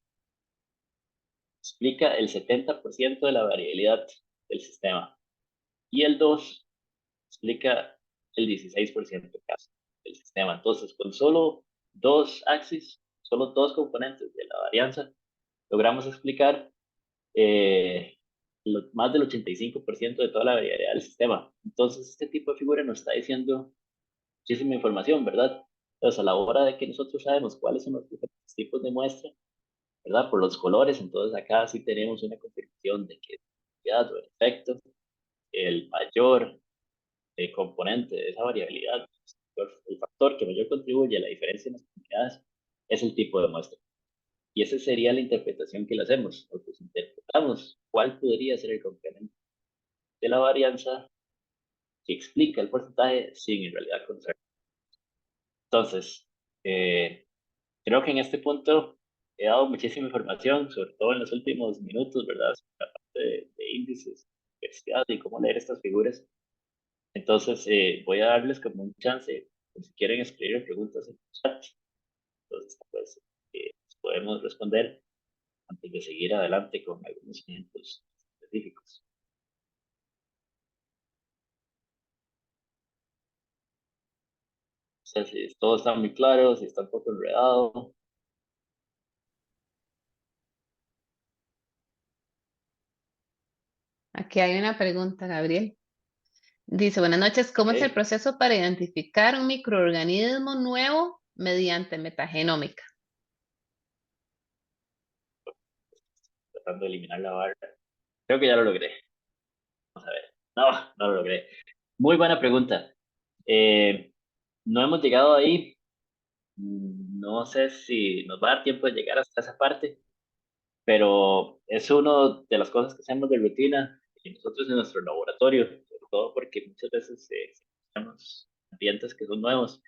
explica el 70% de la variabilidad del sistema. Y el 2 explica el 16% casi del sistema. Entonces, con solo dos axis, solo dos componentes de la varianza, logramos explicar más del 85% de toda la variabilidad del sistema. Entonces, este tipo de figura nos está diciendo muchísima información, ¿verdad? Entonces, a la hora de que nosotros sabemos cuáles son los diferentes tipos de muestra, ¿verdad? Por los colores, entonces acá sí tenemos una confirmación de que o en efecto el mayor componente de esa variabilidad, el factor que mayor contribuye a la diferencia en las comunidades, es el tipo de muestra. Y esa sería la interpretación que le hacemos. Nosotros interpretamos cuál podría ser el complemento de la varianza que explica el porcentaje sin en realidad conocer. Entonces, creo que en este punto he dado muchísima información, sobre todo en los últimos minutos, ¿verdad? Sobre la parte de índices, diversidad y cómo leer estas figuras. Entonces, voy a darles como un chance, por si quieren escribir preguntas en el chat. Entonces, pues, podemos responder antes de seguir adelante con algunos ejemplos específicos. O sea, si todo está muy claro, si está un poco enredado. Aquí hay una pregunta, Gabriel. Dice, buenas noches, ¿cómo es el Ok, proceso para identificar un microorganismo nuevo mediante metagenómica? tratando de eliminar la barra. Creo que ya lo logré. Vamos a ver. No, no lo logré. Muy buena pregunta. Eh, no hemos llegado ahí. No sé si nos va a dar tiempo de llegar hasta esa parte, pero es una de las cosas que hacemos de rutina y nosotros en nuestro laboratorio, sobre todo porque muchas veces tenemos ambientes que son nuevos.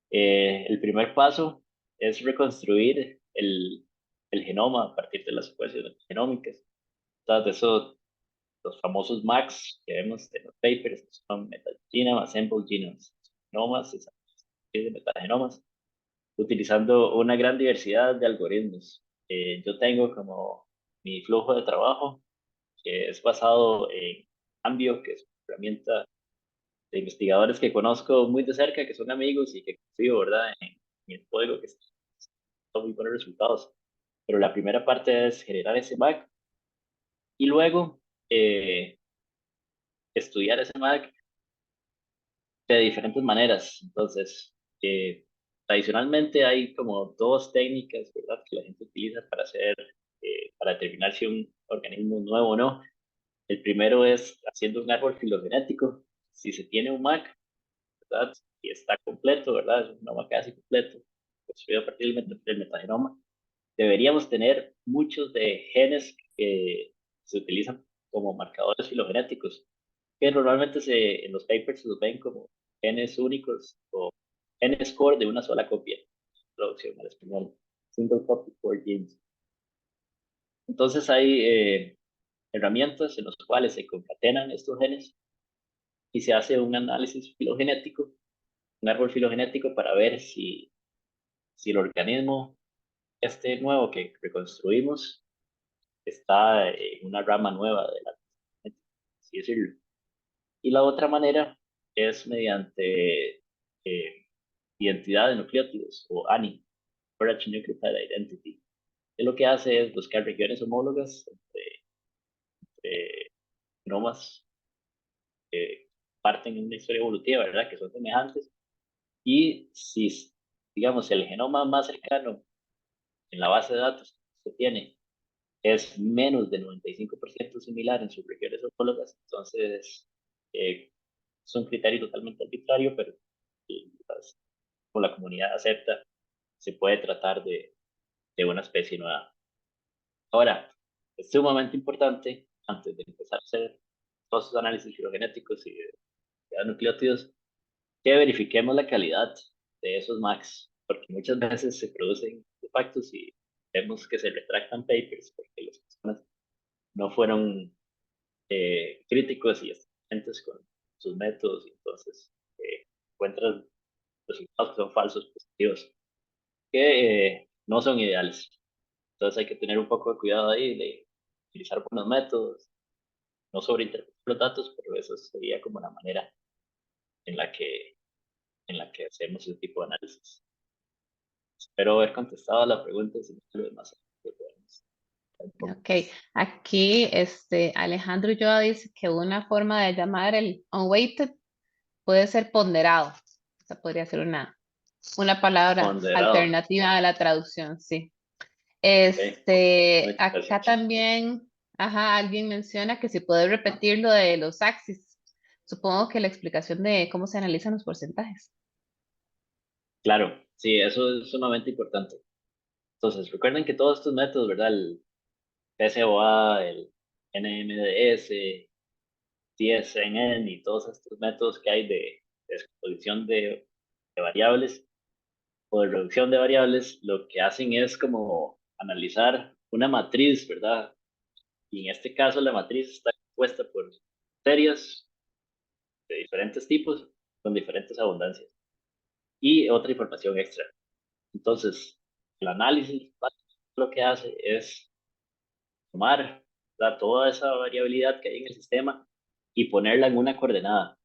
El primer paso es reconstruir el genoma a partir de las secuencias genómicas. Entonces, eso, los famosos MACs que vemos en los papers, que son metagenome, assembled genomes, genomas, de metagenomas, utilizando una gran diversidad de algoritmos. Yo tengo como mi flujo de trabajo, que es basado en Cambio, que es una herramienta de investigadores que conozco muy de cerca, que son amigos y que confío, ¿verdad?, en el código que son muy buenos resultados. Pero la primera parte es generar ese MAC y luego eh, estudiar ese MAC de diferentes maneras. Entonces, tradicionalmente hay como dos técnicas, ¿verdad?, que la gente utiliza para hacer, para determinar si un organismo es nuevo o no. El primero es haciendo un árbol filogenético. Si se tiene un MAC, ¿verdad?, y está completo, ¿verdad?, es un genoma casi completo, construido a partir del metagenoma, deberíamos tener muchos de genes que se utilizan como marcadores filogenéticos, que normalmente en los papers se los ven como genes únicos o genes core de una sola copia, traducción al español, single copy core genes. Entonces hay herramientas en las cuales se concatenan estos genes y se hace un análisis filogenético, un árbol filogenético para ver si el organismo este nuevo que reconstruimos está en una rama nueva de la, así decirlo. Y la otra manera es mediante identidad de nucleótidos o ANI, Average Nucleotide Identity, que lo que hace es buscar regiones homólogas entre genomas que parten en una historia evolutiva, ¿verdad?, que son semejantes, y si, digamos, el genoma más cercano en la base de datos que se tiene es menos de 95% similar en sus regiones homólogas, entonces es un criterio totalmente arbitrario, pero como la comunidad acepta, se puede tratar de una especie nueva. Ahora, es sumamente importante, antes de empezar a hacer todos esos análisis filogenéticos y de nucleótidos, que verifiquemos la calidad de esos MACs, porque muchas veces se producen artefactos y vemos que se retractan papers porque las personas no fueron críticos y exigentes con sus métodos, y entonces encuentran resultados que son falsos positivos, que no son ideales. Entonces hay que tener un poco de cuidado ahí de utilizar buenos métodos, no sobreinterpretar los datos, pero eso sería como la manera en la que, en la que hacemos ese tipo de análisis. Espero haber contestado a la pregunta, si no lo demás que podemos un poco Ok, más. aquí Alejandro Ulloa dice que una forma de llamar el unweighted puede ser ponderado. Esa podría ser una palabra Ponderado. alternativa a la traducción, sí. Ok, muchas Acá gracias. también, ajá, alguien menciona que si puede repetir lo de los axis. Supongo que la explicación de cómo se analizan los porcentajes. Claro, sí, eso es sumamente importante. Entonces, recuerden que todos estos métodos, ¿verdad? El PCOA, el NMDS, DSNN y todos estos métodos que hay de exposición de variables o de reducción de variables, lo que hacen es como analizar una matriz, ¿verdad? Y en este caso la matriz está compuesta por series de diferentes tipos con diferentes abundancias y otra información extra. Entonces, el análisis lo que hace es tomar, ¿verdad?, toda esa variabilidad que hay en el sistema y ponerla en una coordenada.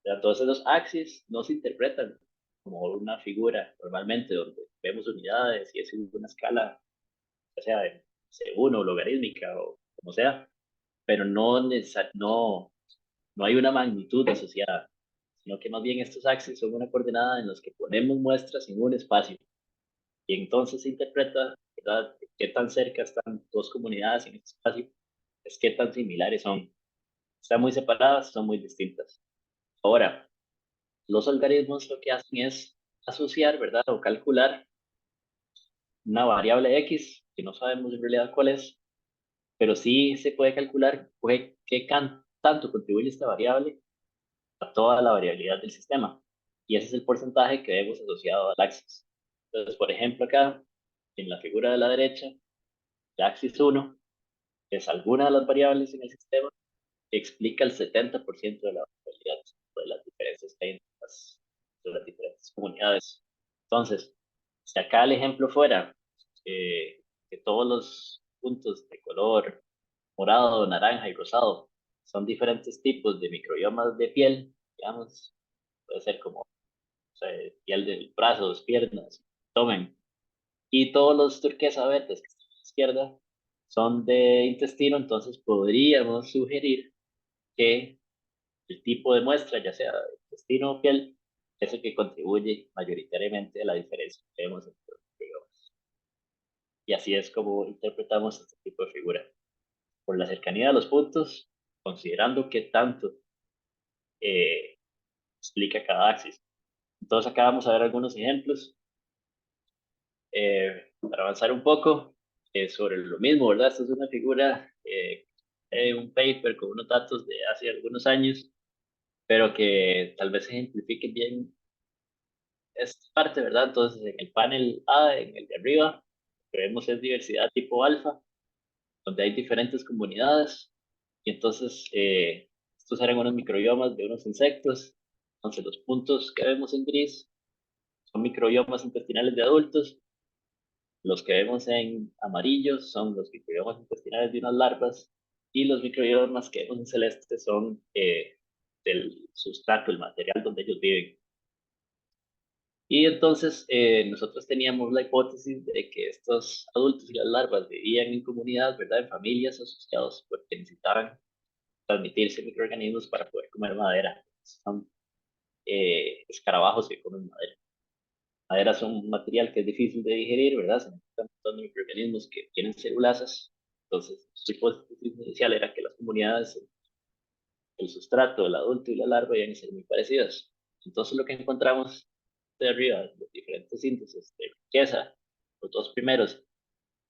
Entonces los axis no se interpretan como una figura normalmente donde vemos unidades y es una escala, ya sea de C1 logarítmica o como sea, pero no hay una magnitud asociada, sino que más bien estos axis son una coordenada en los que ponemos muestras en un espacio y entonces se interpreta, ¿verdad?, qué tan cerca están dos comunidades en este espacio, es qué tan similares son. Están muy separadas, son muy distintas. Ahora, los algoritmos lo que hacen es asociar, ¿verdad?, o calcular una variable X, que no sabemos en realidad cuál es, pero sí se puede calcular tanto contribuye esta variable a toda la variabilidad del sistema. Y ese es el porcentaje que vemos asociado al axis. Entonces, por ejemplo, acá, en la figura de la derecha, el axis 1 es alguna de las variables en el sistema que explica el 70% de la variabilidad de las diferencias que hay entre las diferentes comunidades. Entonces, si acá el ejemplo fuera que todos los puntos de color morado, naranja y rosado son diferentes tipos de microbiomas de piel, digamos, puede ser como, o sea, piel de brazos, piernas, abdomen, y todos los turquesa verdes que están a la izquierda son de intestino, entonces podríamos sugerir que el tipo de muestra, ya sea de intestino o piel, es el que contribuye mayoritariamente a la diferencia que vemos entre los microbiomas. Y así es como interpretamos este tipo de figura. Por la cercanía de los puntos, considerando qué tanto explica cada axis. Entonces acá vamos a ver algunos ejemplos para avanzar un poco sobre lo mismo, ¿verdad? Esta es una figura, un paper con unos datos de hace algunos años, pero que tal vez ejemplifique bien esta parte, ¿verdad? Entonces en el panel A, en el de arriba, lo que vemos es diversidad tipo alfa, donde hay diferentes comunidades, y entonces estos eran unos microbiomas de unos insectos, entonces los puntos que vemos en gris son microbiomas intestinales de adultos, los que vemos en amarillo son los microbiomas intestinales de unas larvas, y los microbiomas que vemos en celeste son del sustrato, el material donde ellos viven. Y entonces nosotros teníamos la hipótesis de que estos adultos y las larvas vivían en comunidad, ¿verdad?, en familias asociados porque necesitaban transmitirse microorganismos para poder comer madera. Son escarabajos que comen madera. Madera es un material que es difícil de digerir, ¿verdad? Se necesitan un montón de microorganismos que tienen celulasas. Entonces, su hipótesis inicial era que las comunidades, el sustrato, el adulto y la larva, iban a ser muy parecidas. Entonces, lo que encontramos de arriba, los diferentes índices de riqueza, los dos primeros,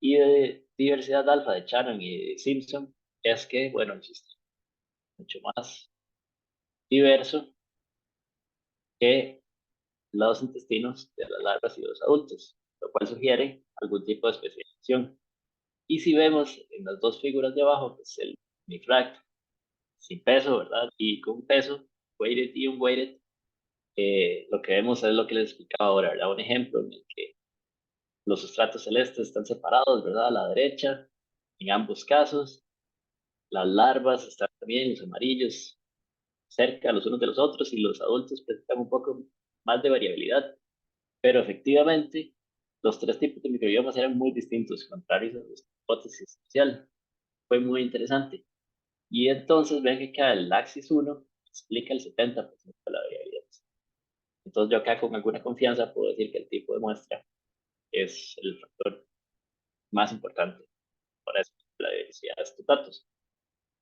y de diversidad alfa de Shannon y de Simpson, es que, bueno, el sistema es mucho más diverso que los intestinos de las larvas y los adultos, lo cual sugiere algún tipo de especialización. Y si vemos en las dos figuras de abajo, pues el MIFRAC sin peso, ¿verdad? Y con peso, weighted y unweighted, lo que vemos es lo que les explicaba ahora, ¿verdad? Un ejemplo en el que los sustratos celestes están separados, ¿verdad? A la derecha, en ambos casos. Las larvas están también, los amarillos, cerca los unos de los otros y los adultos presentan un poco más de variabilidad. Pero efectivamente, los tres tipos de microbiomas eran muy distintos, contrarios a la hipótesis inicial. Fue muy interesante. Y entonces ven que acá el axis 1 explica el 70% de la variabilidad. Entonces yo acá con alguna confianza puedo decir que el tipo de muestra es el factor más importante para la diversidad de estos datos.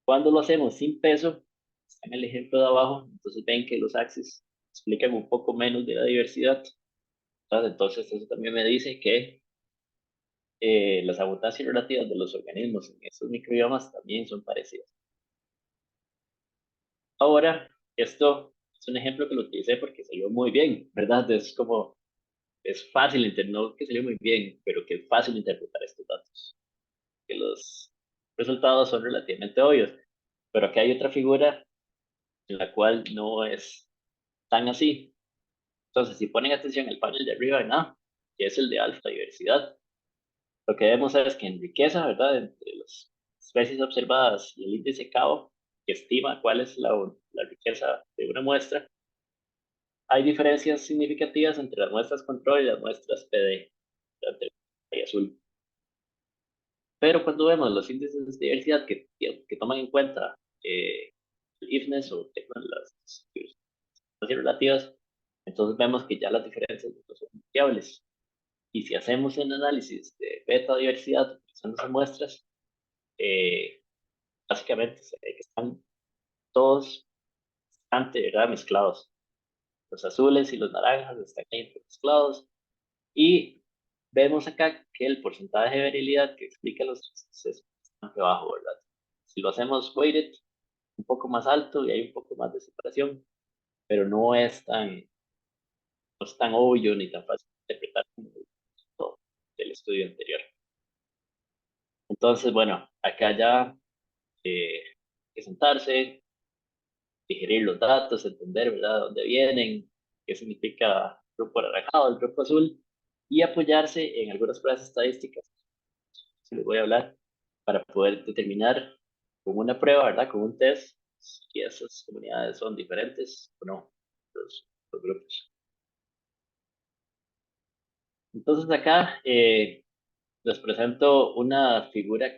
Cuando lo hacemos sin peso, está en el ejemplo de abajo, entonces ven que los axis explican un poco menos de la diversidad. Entonces eso también me dice que las abundancias relativas de los organismos en estos microbiomas también son parecidas. Ahora, esto es un ejemplo que lo utilicé porque salió muy bien, ¿verdad? Es como, es fácil, no que salió muy bien, pero que es fácil interpretar estos datos, que los resultados son relativamente obvios. Pero aquí hay otra figura en la cual no es tan así. Entonces, si ponen atención al panel de arriba, ¿no? Que es el de alfa diversidad, lo que vemos es que en riqueza, ¿verdad? Entre las especies observadas y el índice CAO, que estima cuál es la riqueza de una muestra, hay diferencias significativas entre las muestras control y las muestras PD, entre y azul. Pero cuando vemos los índices de diversidad que toman en cuenta el IFNES o las diferencias relativas, entonces vemos que ya las diferencias no son fiables. Y si hacemos un análisis de beta diversidad utilizando esas muestras, eh, básicamente se ve que están todos bastante, ¿verdad? Mezclados. Los azules y los naranjas están ahí mezclados. Y vemos acá que el porcentaje de variabilidad que explica los es bastante bajo, ¿verdad? Si lo hacemos weighted, un poco más alto y hay un poco más de separación, pero no es tan obvio ni tan fácil de interpretar como todo el estudio anterior. Entonces, bueno, acá ya hay que sentarse, digerir los datos, entender, ¿verdad?, dónde vienen, qué significa el grupo anaranjado, el grupo azul, y apoyarse en algunas pruebas estadísticas, si les voy a hablar, para poder determinar con una prueba, ¿verdad?, con un test, si esas comunidades son diferentes o no, los grupos. Entonces acá les presento una figura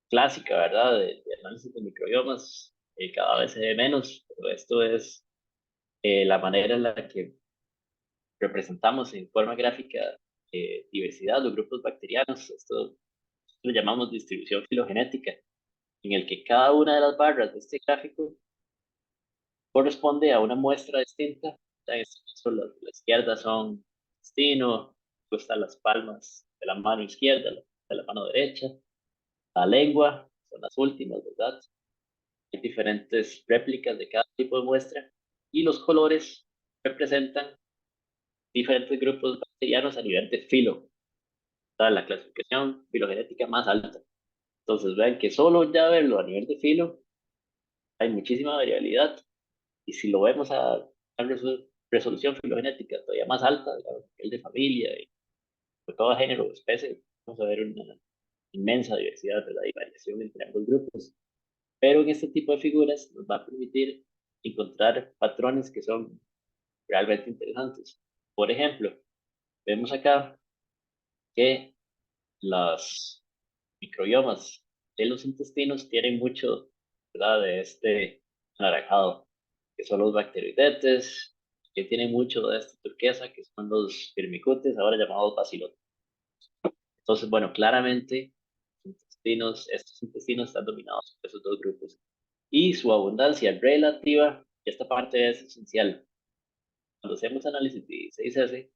clásica, ¿verdad?, de análisis de microbiomas, cada vez se ve menos, pero esto es la manera en la que representamos en forma gráfica diversidad de grupos bacterianos. Esto lo llamamos distribución filogenética, en el que cada una de las barras de este gráfico corresponde a una muestra distinta. En este caso, la izquierda son intestino, luego están las palmas de la mano izquierda, de la mano derecha, la lengua, son las últimas, ¿verdad? Hay diferentes réplicas de cada tipo de muestra y los colores representan diferentes grupos bacterianos a nivel de filo, la clasificación filogenética más alta. Entonces, vean que solo ya verlo a nivel de filo hay muchísima variabilidad. Y si lo vemos a resolución filogenética todavía más alta, digamos, a nivel de familia y de todo género o especie, vamos a ver una inmensa diversidad, ¿verdad?, y variación entre ambos grupos. Pero en este tipo de figuras nos va a permitir encontrar patrones que son realmente interesantes. Por ejemplo, vemos acá que los microbiomas de los intestinos tienen mucho, ¿verdad?, de este anaranjado, que son los bacteroidetes, que tienen mucho de esta turquesa, que son los firmicutes, ahora llamados bacilotes. Entonces, bueno, claramente estos intestinos están dominados por esos dos grupos. Y su abundancia relativa, esta parte es esencial. Cuando hacemos análisis de 6S,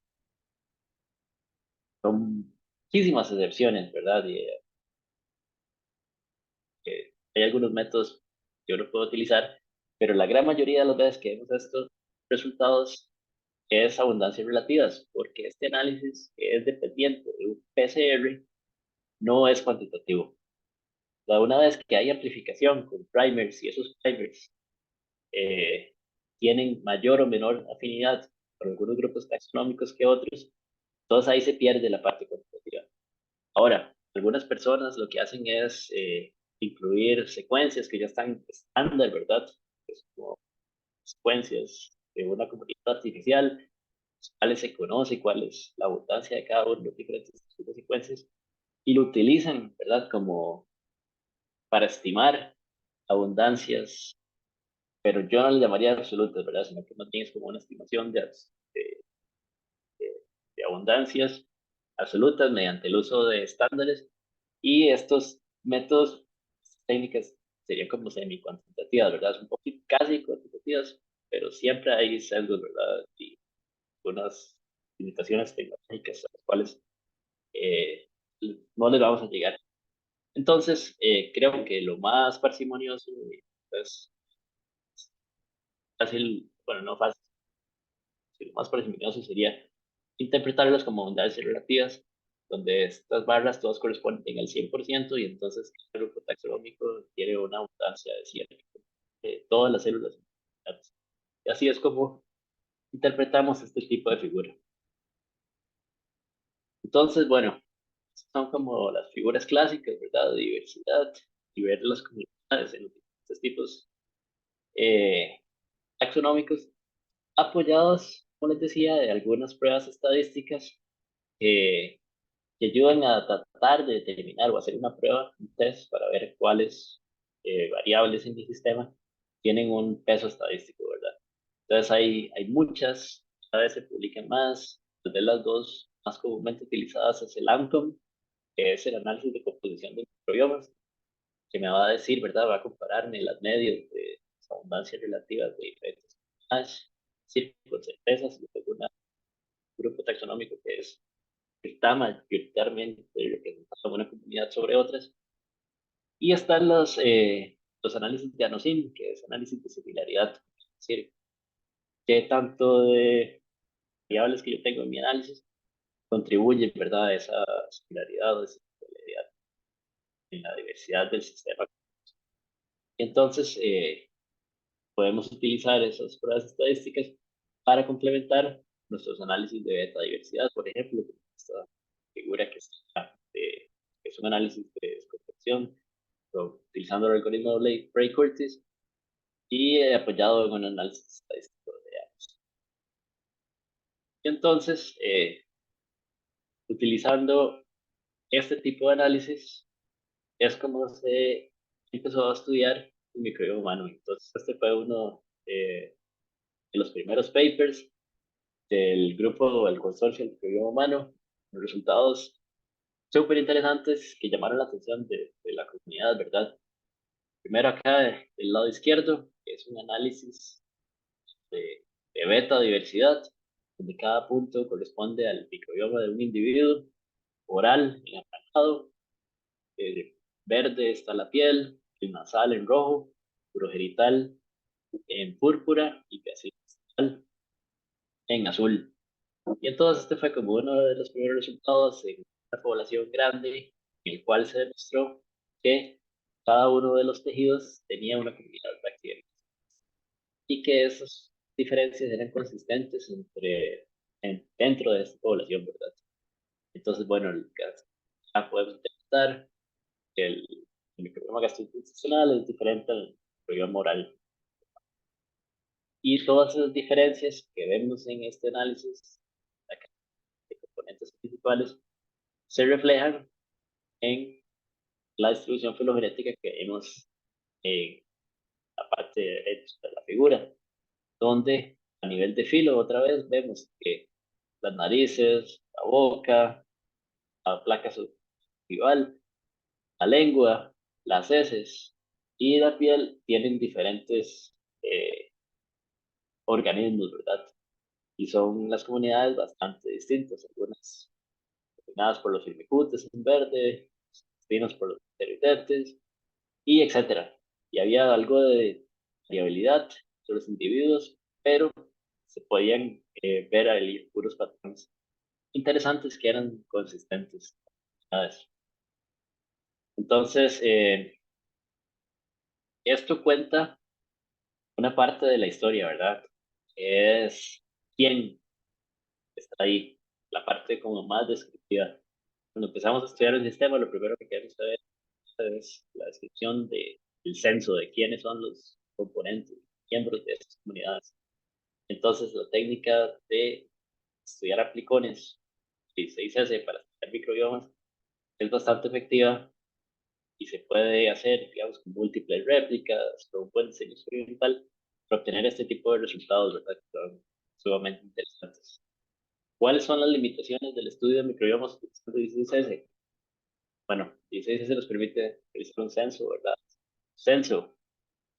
son muchísimas excepciones, ¿verdad? Y hay algunos métodos que uno puede utilizar, pero la gran mayoría de las veces que vemos estos resultados es abundancias relativas, porque este análisis que es dependiente de un PCR no es cuantitativo. Una vez que hay amplificación con primers y esos primers eh, tienen mayor o menor afinidad con algunos grupos taxonómicos que otros, entonces ahí se pierde la parte cuantitativa. Ahora, algunas personas lo que hacen es incluir secuencias que ya están estándar, ¿verdad? Es como secuencias de una comunidad artificial, cuáles se conoce, cuál es la abundancia de cada uno de los diferentes tipos de secuencias, y lo utilizan, ¿verdad? Como para estimar abundancias, pero yo no le llamaría absolutas, ¿verdad? Sino que no tienes como una estimación de abundancias absolutas mediante el uso de estándares. Y estos métodos, técnicas, serían como semi-cuantitativas, ¿verdad? Un poquito casi cuantitativas, pero siempre hay sesgos, ¿verdad? Y unas limitaciones tecnológicas a las cuales eh, no les vamos a llegar. Entonces, creo que lo más parsimonioso es fácil, bueno, no fácil, sino más parsimonioso sería interpretarlas como unidades relativas, donde estas barras todas corresponden al 100% y entonces el grupo taxonómico tiene una abundancia de 100 de todas las células. Y así es como interpretamos este tipo de figura. Entonces, bueno, son como las figuras clásicas, ¿verdad? De diversidad y ver las comunidades en los diferentes tipos eh, taxonómicos, apoyados, como les decía, de algunas pruebas estadísticas que, que ayudan a tratar de determinar o hacer una prueba, un test para ver cuáles variables en mi sistema tienen un peso estadístico, ¿verdad? Entonces hay muchas, cada vez se publican más, de las dos más comúnmente utilizadas es el ANCOM, que es el análisis de composición de microbiomas, que me va a decir, ¿verdad? Va a compararme las medias de las abundancias relativas de diferentes comunidades, círculos, empresas, y luego un grupo taxonómico que es que está mayoritariamente representado una comunidad sobre otras. Y están los análisis de ANOSIM, que es análisis de similaridad, es decir, qué tanto de variables que yo tengo en mi análisis contribuyen, ¿verdad?, a esa similaridad o esa similaridad en la diversidad del sistema. Y entonces, podemos utilizar esas pruebas estadísticas para complementar nuestros análisis de beta diversidad, por ejemplo, esta figura que es un análisis de descomposición utilizando el algoritmo de Bray-Curtis y apoyado en un análisis estadístico de datos. Y entonces, utilizando este tipo de análisis, es como se empezó a estudiar el microbioma humano. Entonces, este fue uno de los primeros papers del grupo, el consorcio del microbioma humano, los resultados súper interesantes que llamaron la atención de la comunidad, ¿verdad? Primero acá del lado izquierdo, que es un análisis de beta diversidad, donde cada punto corresponde al microbioma de un individuo, oral en anaranjado, verde está la piel, el nasal en rojo, urogenital en púrpura y gastrointestinal en azul. Y entonces este fue como uno de los primeros resultados en una población grande, en el cual se demostró que cada uno de los tejidos tenía una comunidad bacteriana y que esas diferencias eran consistentes dentro de esta población, ¿verdad? Entonces, bueno, ya podemos detectar que el microbioma gastrointestinal es diferente al microbioma oral. Y todas esas diferencias que vemos en este análisis de componentes principales se reflejan en la distribución filogenética que vemos en la parte derecha de la figura, donde a nivel de filo otra vez vemos que las narices, la boca, la placa subgingival, la lengua, las heces y la piel tienen diferentes organismos, ¿verdad? Y son las comunidades bastante distintas, algunas determinadas por los firmicutes en verde, espinos por los pteridentes, y etcétera. Y había algo de variabilidad entre los individuos, pero se podían ver ahí puros patrones interesantes que eran consistentes. ¿Sabes? Entonces, esto cuenta una parte de la historia, ¿verdad? Es quién está ahí, la parte como más descriptiva. Cuando empezamos a estudiar el sistema, lo primero que queremos saber es la descripción del censo, de quiénes son los componentes, miembros de estas comunidades. Entonces, la técnica de estudiar aplicones y 6S para estudiar microbiomas es bastante efectiva y se puede hacer, digamos, con múltiples réplicas, con un buen diseño experimental, para obtener este tipo de resultados, ¿verdad? Que son sumamente interesantes. ¿Cuáles son las limitaciones del estudio de microbiomas utilizando 16S? Bueno, 16S nos permite realizar un censo, ¿verdad? Censo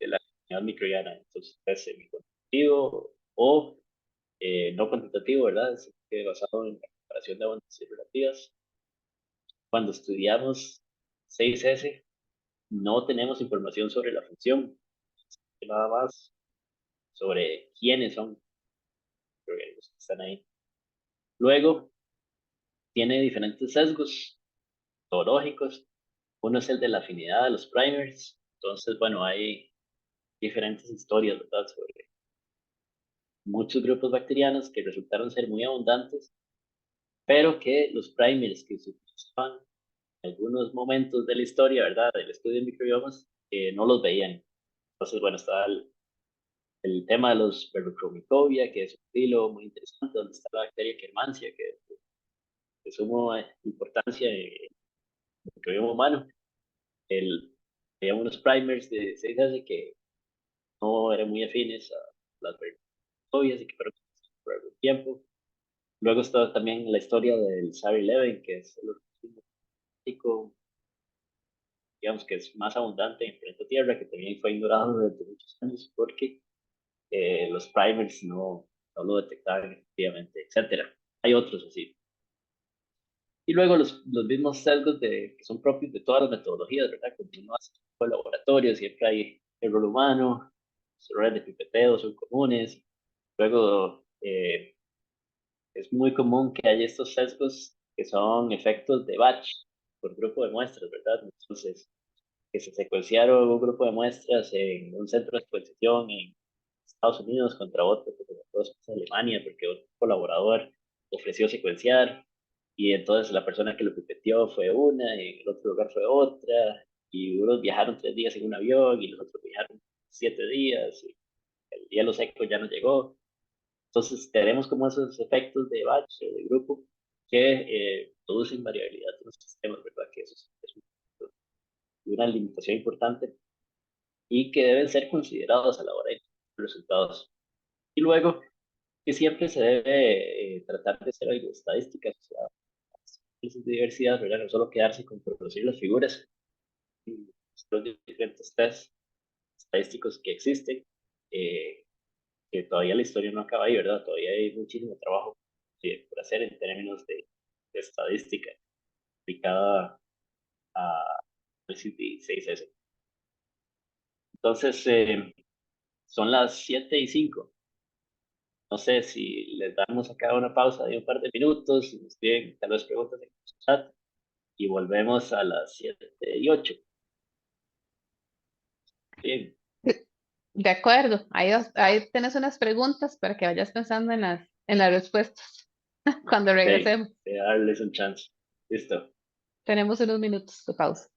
de la comunidad microbiana. Entonces, es semi-cuantitativo o no cuantitativo, ¿verdad? Es basado en la comparación de abundancias relativas. Cuando estudiamos 6S, no tenemos información sobre la función, nada más sobre quiénes son los que están ahí. Luego, tiene diferentes sesgos zoológicos. Uno es el de la afinidad de los primers. Entonces, bueno, hay diferentes historias, ¿verdad? Sobre muchos grupos bacterianos que resultaron ser muy abundantes, pero que los primers que se utilizaban en algunos momentos de la historia, ¿verdad? Del estudio de microbiomas, no los veían. Entonces, bueno, está el tema de los Verrucomicobia, que es un estilo muy interesante, donde está la bacteria Kermansia, que es de suma importancia en el microbioma humano. Había unos primers de 6S que no eran muy afines a las Verrucomicobias y que fueron por algún tiempo. Luego está también la historia del SAR-11, que es el organismo político, digamos que es más abundante en el planeta Tierra, que también fue ignorado durante muchos años porque los primers no lo detectaban efectivamente, etcétera. Hay otros así. Y luego los mismos sesgos que son propios de todas las metodologías, ¿verdad? Cuando uno hace el laboratorio, siempre hay error humano, los errores de pipeteo son comunes. Luego, es muy común que haya estos sesgos que son efectos de batch por grupo de muestras, ¿verdad? Entonces, que se secuenciaron un grupo de muestras en un centro de secuenciación en Estados Unidos contra otro, dos en Alemania, porque otro colaborador ofreció secuenciar, y entonces la persona que lo pipeteó fue una, y en el otro lugar fue otra, y unos viajaron 3 días en un avión, y los otros viajaron 7 días, y el hielo seco ya no llegó. Entonces tenemos como esos efectos de batch, de grupo, que producen variabilidad en los sistemas, ¿verdad? Que eso es una limitación importante y que deben ser considerados a la hora de los resultados. Y luego, que siempre se debe tratar de hacer algo de estadísticas, o sea, análisis de diversidad, ¿verdad? No solo quedarse con producir las figuras y los diferentes tests estadísticos que existen, eh, que todavía la historia no acaba ahí, ¿verdad? Todavía hay muchísimo trabajo por hacer en términos de estadística aplicada a análisis de 6S. Entonces, son las 7:05. No sé si les damos acá una pausa de un par de minutos, si nos tienen tal vez preguntas en el chat y volvemos a las 7:08. Bien, De acuerdo, ahí tienes unas preguntas para que vayas pensando en las respuestas cuando ok, regresemos. voy a darles un chance. Listo. Tenemos unos minutos de pausa.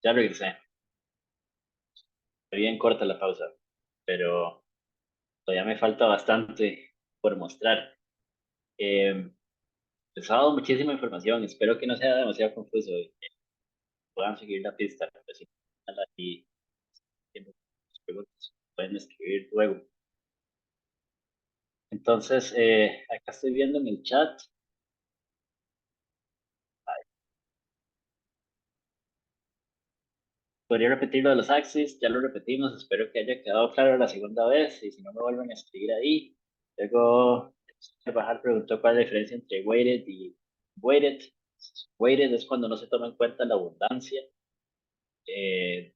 Ya regresé. Fue bien corta la pausa, pero todavía me falta bastante por mostrar. Eh, Les ha dado muchísima información. Espero que no sea demasiado confuso y que puedan seguir la pista. Pues, si y tienen preguntas, pueden escribir luego. Entonces, acá estoy viendo en el chat. Podría repetir lo de los axis, ya lo repetimos, espero que haya quedado claro la segunda vez y si no me vuelven a escribir ahí. Luego, Bajar preguntó cuál es la diferencia entre weighted y weighted. Weighted es cuando no se toma en cuenta la abundancia eh,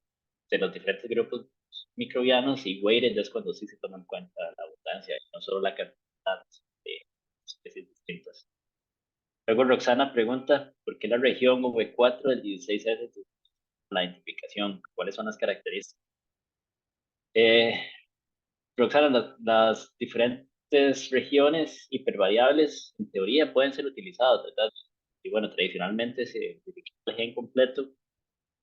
de los diferentes grupos microbianos y weighted es cuando sí se toma en cuenta la abundancia y no solo la cantidad de especies distintas. Luego Roxana pregunta por qué la región V4 del 16S la identificación, cuáles son las características. Eh, Roxana, las diferentes regiones hipervariables en teoría pueden ser utilizadas, ¿verdad? Y bueno, tradicionalmente se identifica el gen completo.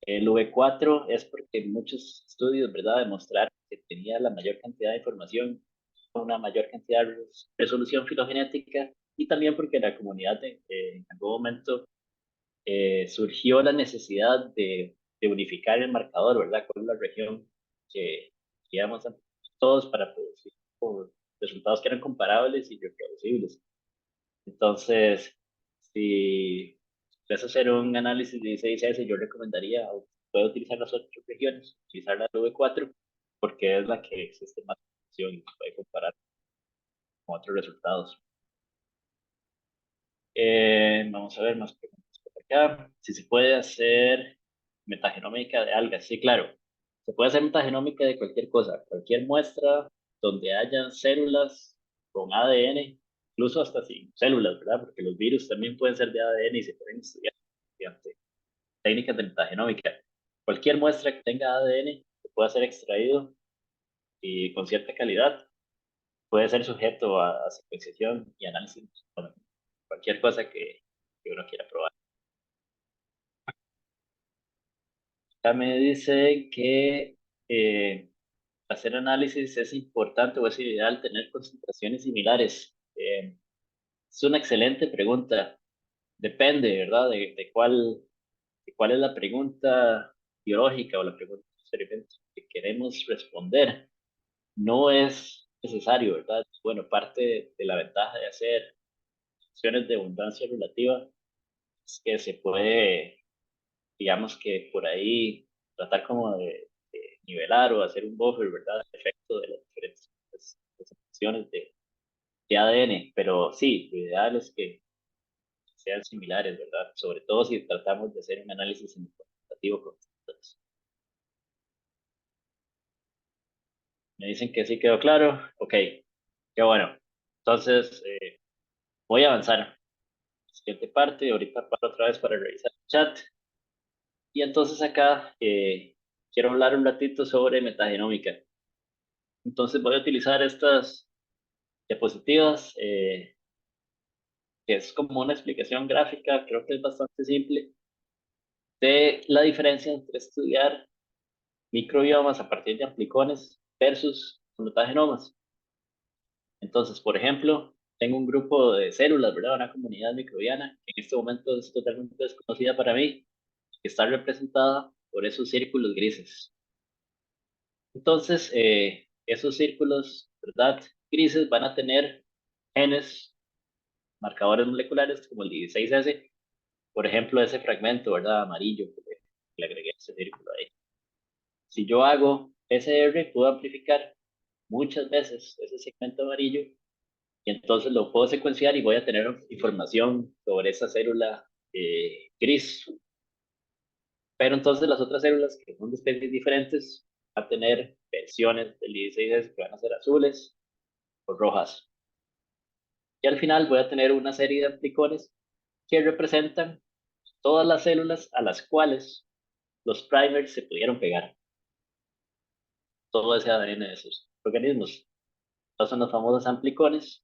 El V4 es porque muchos estudios, ¿verdad?, demostraron que tenía la mayor cantidad de información, una mayor cantidad de resolución filogenética y también porque la comunidad en algún momento surgió la necesidad de unificar el marcador, ¿verdad? ¿Cuál es la región que queríamos todos para producir resultados que eran comparables y reproducibles? Entonces, si quieres hacer un análisis de 16S, yo recomendaría, o puede utilizar las otras regiones, utilizar la V4, porque es la que existe más información y se puede comparar con otros resultados. Vamos a ver más preguntas por acá. Si se puede hacer metagenómica de algas. Sí, claro. Se puede hacer metagenómica de cualquier cosa, cualquier muestra donde hayan células con ADN, incluso hasta sin células, ¿verdad? Porque los virus también pueden ser de ADN y se pueden estudiar mediante técnicas de metagenómica. Cualquier muestra que tenga ADN que pueda ser extraído y con cierta calidad puede ser sujeto a secuenciación y análisis. Bueno, cualquier cosa que uno quiera probar. Ya me dice que hacer análisis es importante o es ideal tener concentraciones similares. Es una excelente pregunta. Depende, ¿verdad? De cuál es la pregunta biológica o la pregunta de experimento que queremos responder. No es necesario, ¿verdad? Bueno, parte de la ventaja de hacer acciones de abundancia relativa es que se puede, digamos que por ahí, tratar como de nivelar o hacer un buffer, ¿verdad? El efecto de las diferentes concentraciones de ADN, pero sí, lo ideal es que sean similares, ¿verdad? Sobre todo si tratamos de hacer un análisis cuantitativo con datos. Me dicen que sí quedó claro. Ok, qué bueno. Entonces, voy a avanzar. Siguiente parte, ahorita paro otra vez para revisar el chat. Y entonces acá quiero hablar un ratito sobre metagenómica. Entonces voy a utilizar estas diapositivas, que es como una explicación gráfica, creo que es bastante simple, de la diferencia entre estudiar microbiomas a partir de amplicones versus metagenomas. Entonces, por ejemplo, tengo un grupo de células, ¿verdad? Una comunidad microbiana que en este momento es totalmente desconocida para mí, que está representada por esos círculos grises. Entonces, esos círculos, ¿verdad? Grises van a tener genes, marcadores moleculares como el 16S, por ejemplo, ese fragmento, ¿verdad? Amarillo, que le agregué ese círculo ahí. Si yo hago PCR, puedo amplificar muchas veces ese segmento amarillo y entonces lo puedo secuenciar y voy a tener información sobre esa célula gris. Pero entonces las otras células, que son de especies diferentes, van a tener versiones del 16S que van a ser azules o rojas. Y al final voy a tener una serie de anticones que representan todas las células a las cuales los primers se pudieron pegar. Todo ese ADN de esos organismos. Estos son los famosos amplicones,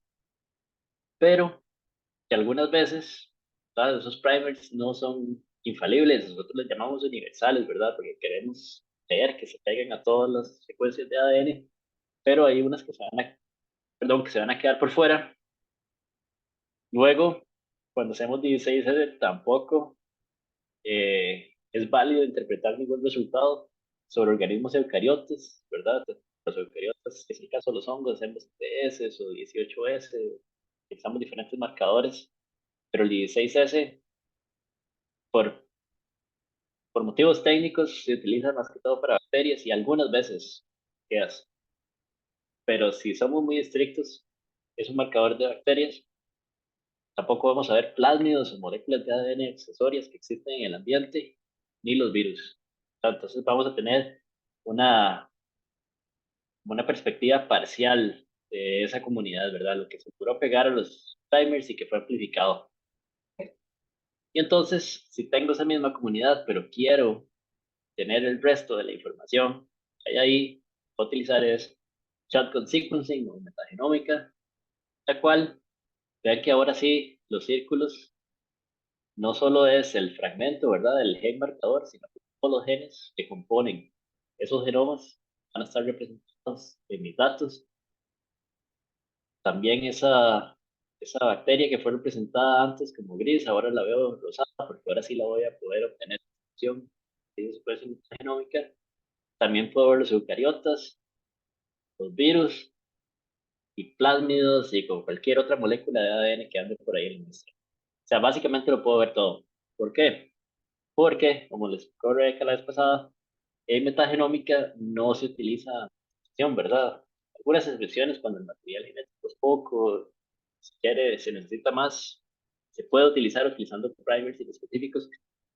pero que algunas veces, ¿sabes? Esos primers no son infalibles, nosotros les llamamos universales, ¿verdad? Porque queremos creer que se peguen a todas las secuencias de ADN, pero hay unas que perdón, que se van a quedar por fuera. Luego, cuando hacemos 16S, tampoco es válido interpretar ningún resultado sobre organismos eucariotes, ¿verdad? Los eucariotas, que es el caso de los hongos, MSTS o 18S, utilizamos diferentes marcadores, pero el 16S, por, por motivos técnicos, se utiliza más que todo para bacterias y algunas veces quedas. Pero si somos muy estrictos, es un marcador de bacterias. Tampoco vamos a ver plásmidos o moléculas de ADN accesorias que existen en el ambiente, ni los virus. Entonces vamos a tener una, una perspectiva parcial de esa comunidad, ¿verdad? Lo que se logró pegar a los timers y que fue amplificado. Y entonces, si tengo esa misma comunidad, pero quiero tener el resto de la información que hay ahí, puedo utilizar es shotgun sequencing o metagenómica, la cual, vean que ahora sí, los círculos no solo es el fragmento, ¿verdad?, del gen marcador, sino que todos los genes que componen esos genomas van a estar representados en mis datos. También esa bacteria que fue representada antes como gris, ahora la veo rosada, porque ahora sí la voy a poder obtener información y después en la genómica. También puedo ver los eucariotas, los virus y plásmidos y con cualquier otra molécula de ADN que ande por ahí en el muestra. O sea, básicamente lo puedo ver todo. ¿Por qué? Porque, como les explicó Rebeca la vez pasada, en metagenómica no se utiliza expresión, ¿verdad? Algunas expresiones cuando el material genético es poco, si quiere, se necesita más, se puede utilizar utilizando primers específicos,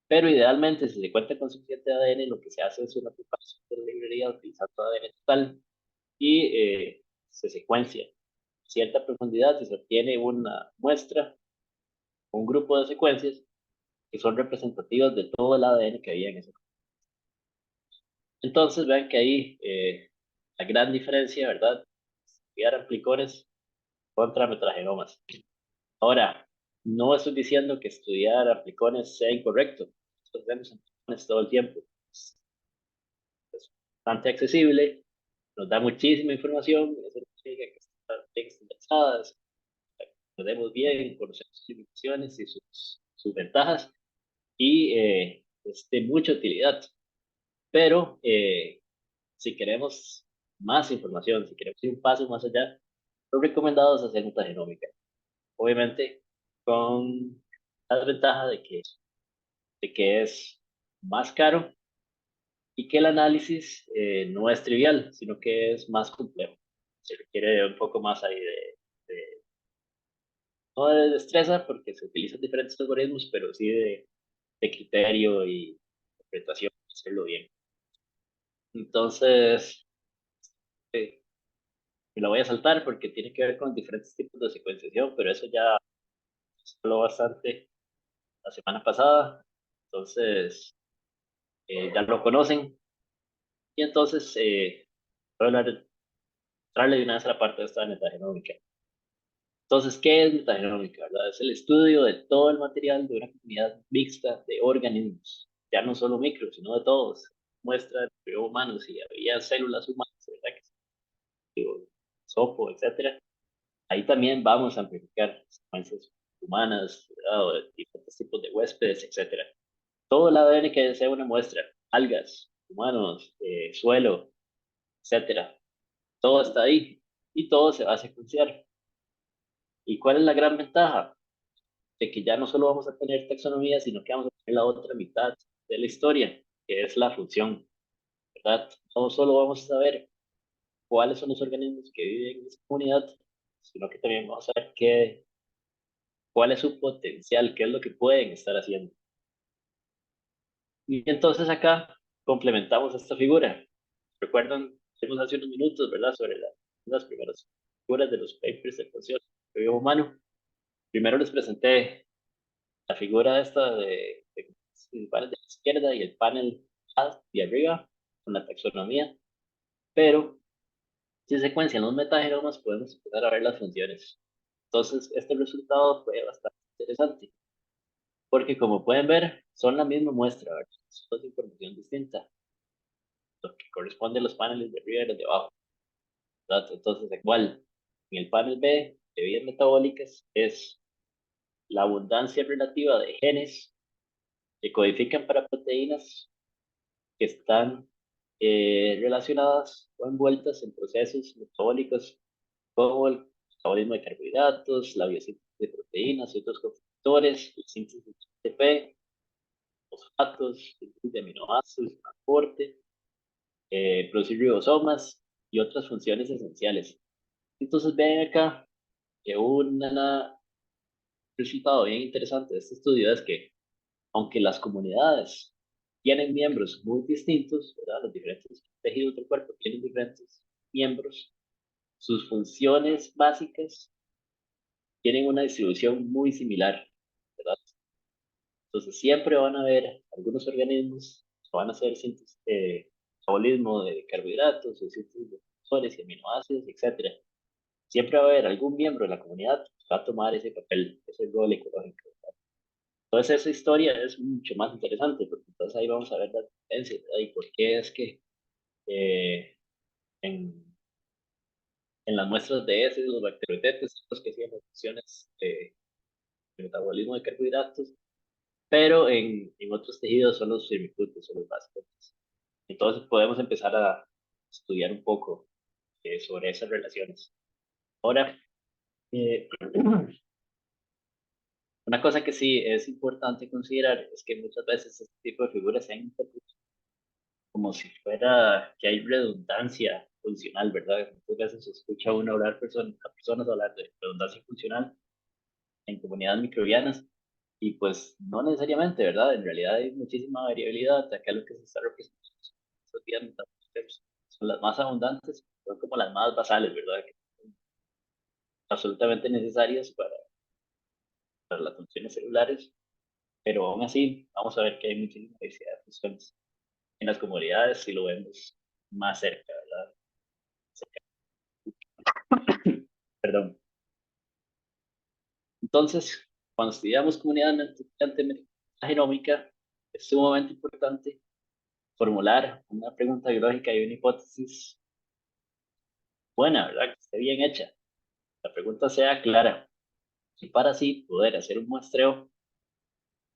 pero idealmente si se cuenta con suficiente ADN, lo que se hace es una preparación de la librería utilizando ADN total y se secuencia a cierta profundidad y se obtiene una muestra, un grupo de secuencias que son representativas de todo el ADN que había en ese. Entonces, vean que ahí la gran diferencia, ¿verdad? Estudiar amplicones contra metragenomas. Ahora, no estoy diciendo que estudiar amplicones sea incorrecto. Nosotros vemos amplicones todo el tiempo. Es bastante accesible, nos da muchísima información, eso significa que están bien estandarizadas, entendemos bien, conocemos sus limitaciones y sus ventajas y es de mucha utilidad. Pero si queremos más información, si queremos ir un paso más allá, lo recomendado es hacer metagenómica. Obviamente, con la desventaja de que es más caro y que el análisis no es trivial, sino que es más complejo. Se requiere un poco más ahí de no de destreza, porque se utilizan diferentes algoritmos, pero sí de criterio y interpretación, hacerlo bien. Entonces, eh, me la voy a saltar porque tiene que ver con diferentes tipos de secuenciación, pero eso ya se habló bastante la semana pasada, entonces ya lo conocen. Y entonces voy a entrarle de una vez a la parte de esta metagenómica. Entonces, ¿qué es metagenómica? ¿Verdad? Es el estudio de todo el material de una comunidad mixta de organismos, ya no solo micros, sino de todos. Muestra de humanos, si había células humanas, ¿verdad? Sopo, etcétera. Ahí también vamos a amplificar secuencias humanas, ¿verdad? O de diferentes tipos de huéspedes, etcétera. Todo el ADN que desea una muestra, algas, humanos, suelo, etcétera. Todo está ahí y todo se va a secuenciar. ¿Y cuál es la gran ventaja? De que ya no solo vamos a tener taxonomía, sino que vamos a tener la otra mitad de la historia, que es la función, ¿verdad? No solo vamos a saber cuáles son los organismos que viven en esa comunidad, sino que también vamos a saber cuál es su potencial, qué es lo que pueden estar haciendo. Y entonces acá complementamos esta figura. Recuerdan, hicimos hace unos minutos, ¿verdad? Sobre las primeras figuras de los papers de función del vivo humano. Primero les presenté la figura esta de el panel de la izquierda y el panel de arriba con la taxonomía, pero si secuencian los metagenomas podemos empezar a ver las funciones. Entonces, este resultado fue bastante interesante, porque como pueden ver, son la misma muestra, ¿verdad? Es información distinta, lo que corresponde a los paneles de arriba y los de abajo, ¿verdad? Entonces, igual, en el panel B de vías metabólicas es la abundancia relativa de genes que codifican para proteínas que están relacionadas o envueltas en procesos metabólicos como el metabolismo de carbohidratos, la biosíntesis de proteínas y otros constructores, la síntesis de ATP, fosfatos, síntesis de aminoácidos, transporte, producir ribosomas y otras funciones esenciales. Entonces ven acá que un resultado bien interesante de este estudio es que aunque las comunidades tienen miembros muy distintos, ¿verdad? Los diferentes tejidos del cuerpo tienen diferentes miembros, sus funciones básicas tienen una distribución muy similar, ¿verdad? Entonces siempre van a haber algunos organismos que van a hacer síntesis, metabolismo de carbohidratos, o síntesis de precursores y aminoácidos, etcétera. Siempre va a haber algún miembro de la comunidad que va a tomar ese papel, ese rol ecológico. Entonces esa historia es mucho más interesante, porque entonces ahí vamos a ver las diferencias, ¿verdad? Y por qué es que eh, en, en las muestras de heces, los bacteriotetes, los que hacían funciones de metabolismo de carbohidratos, pero en otros tejidos son los firmicutes, son los básicos. Entonces podemos empezar a estudiar un poco sobre esas relaciones. Ahora, eh, una cosa que sí es importante considerar es que muchas veces este tipo de figuras se han interpretado como si fuera que hay redundancia funcional, ¿verdad? Muchas veces se escucha uno hablar a personas hablar de redundancia funcional en comunidades microbianas y pues no necesariamente, ¿verdad? En realidad hay muchísima variabilidad. Acá lo que se está representando estos días son las más abundantes, son como las más basales, ¿verdad? Que son absolutamente necesarias para las funciones celulares, pero aún así vamos a ver que hay muchísima diversidad de funciones en las comunidades si lo vemos más cerca, ¿verdad? Perdón. Entonces, cuando estudiamos comunidad genómica, es sumamente importante formular una pregunta biológica y una hipótesis buena, ¿verdad? Que esté bien hecha. La pregunta sea clara y para así poder hacer un muestreo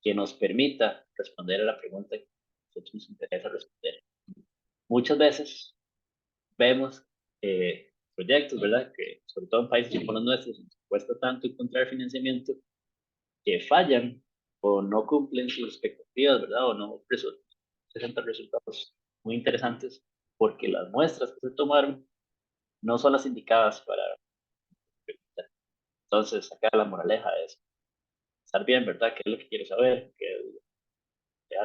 que nos permita responder a la pregunta que a nosotros nos interesa responder. Muchas veces vemos proyectos, ¿verdad? Que sobre todo en países como los nuestros, nos cuesta tanto encontrar financiamiento que fallan o no cumplen sus expectativas, ¿verdad? O no presentan resultados muy interesantes porque las muestras que se tomaron no son las indicadas para preguntar. Entonces, acá la moraleja es estar bien, ¿verdad? ¿Qué es lo que quiero saber? ¿Qué es lo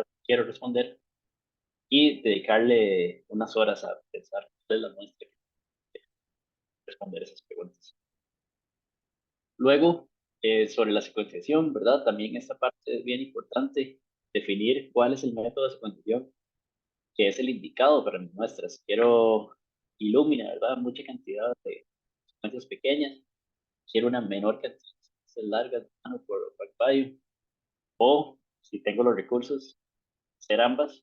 que quiero responder? Y dedicarle unas horas a pensar cuál es la muestra que responder esas preguntas. Luego, sobre la secuenciación, ¿verdad? También esta parte es bien importante, definir cuál es el método de secuenciación que es el indicado para mis muestras. Quiero Illumina, ¿verdad? Mucha cantidad de secuencias pequeñas. Quiero una menor cantidad de secuencias largas, mano por PacBio. O, si tengo los recursos, hacer ambas.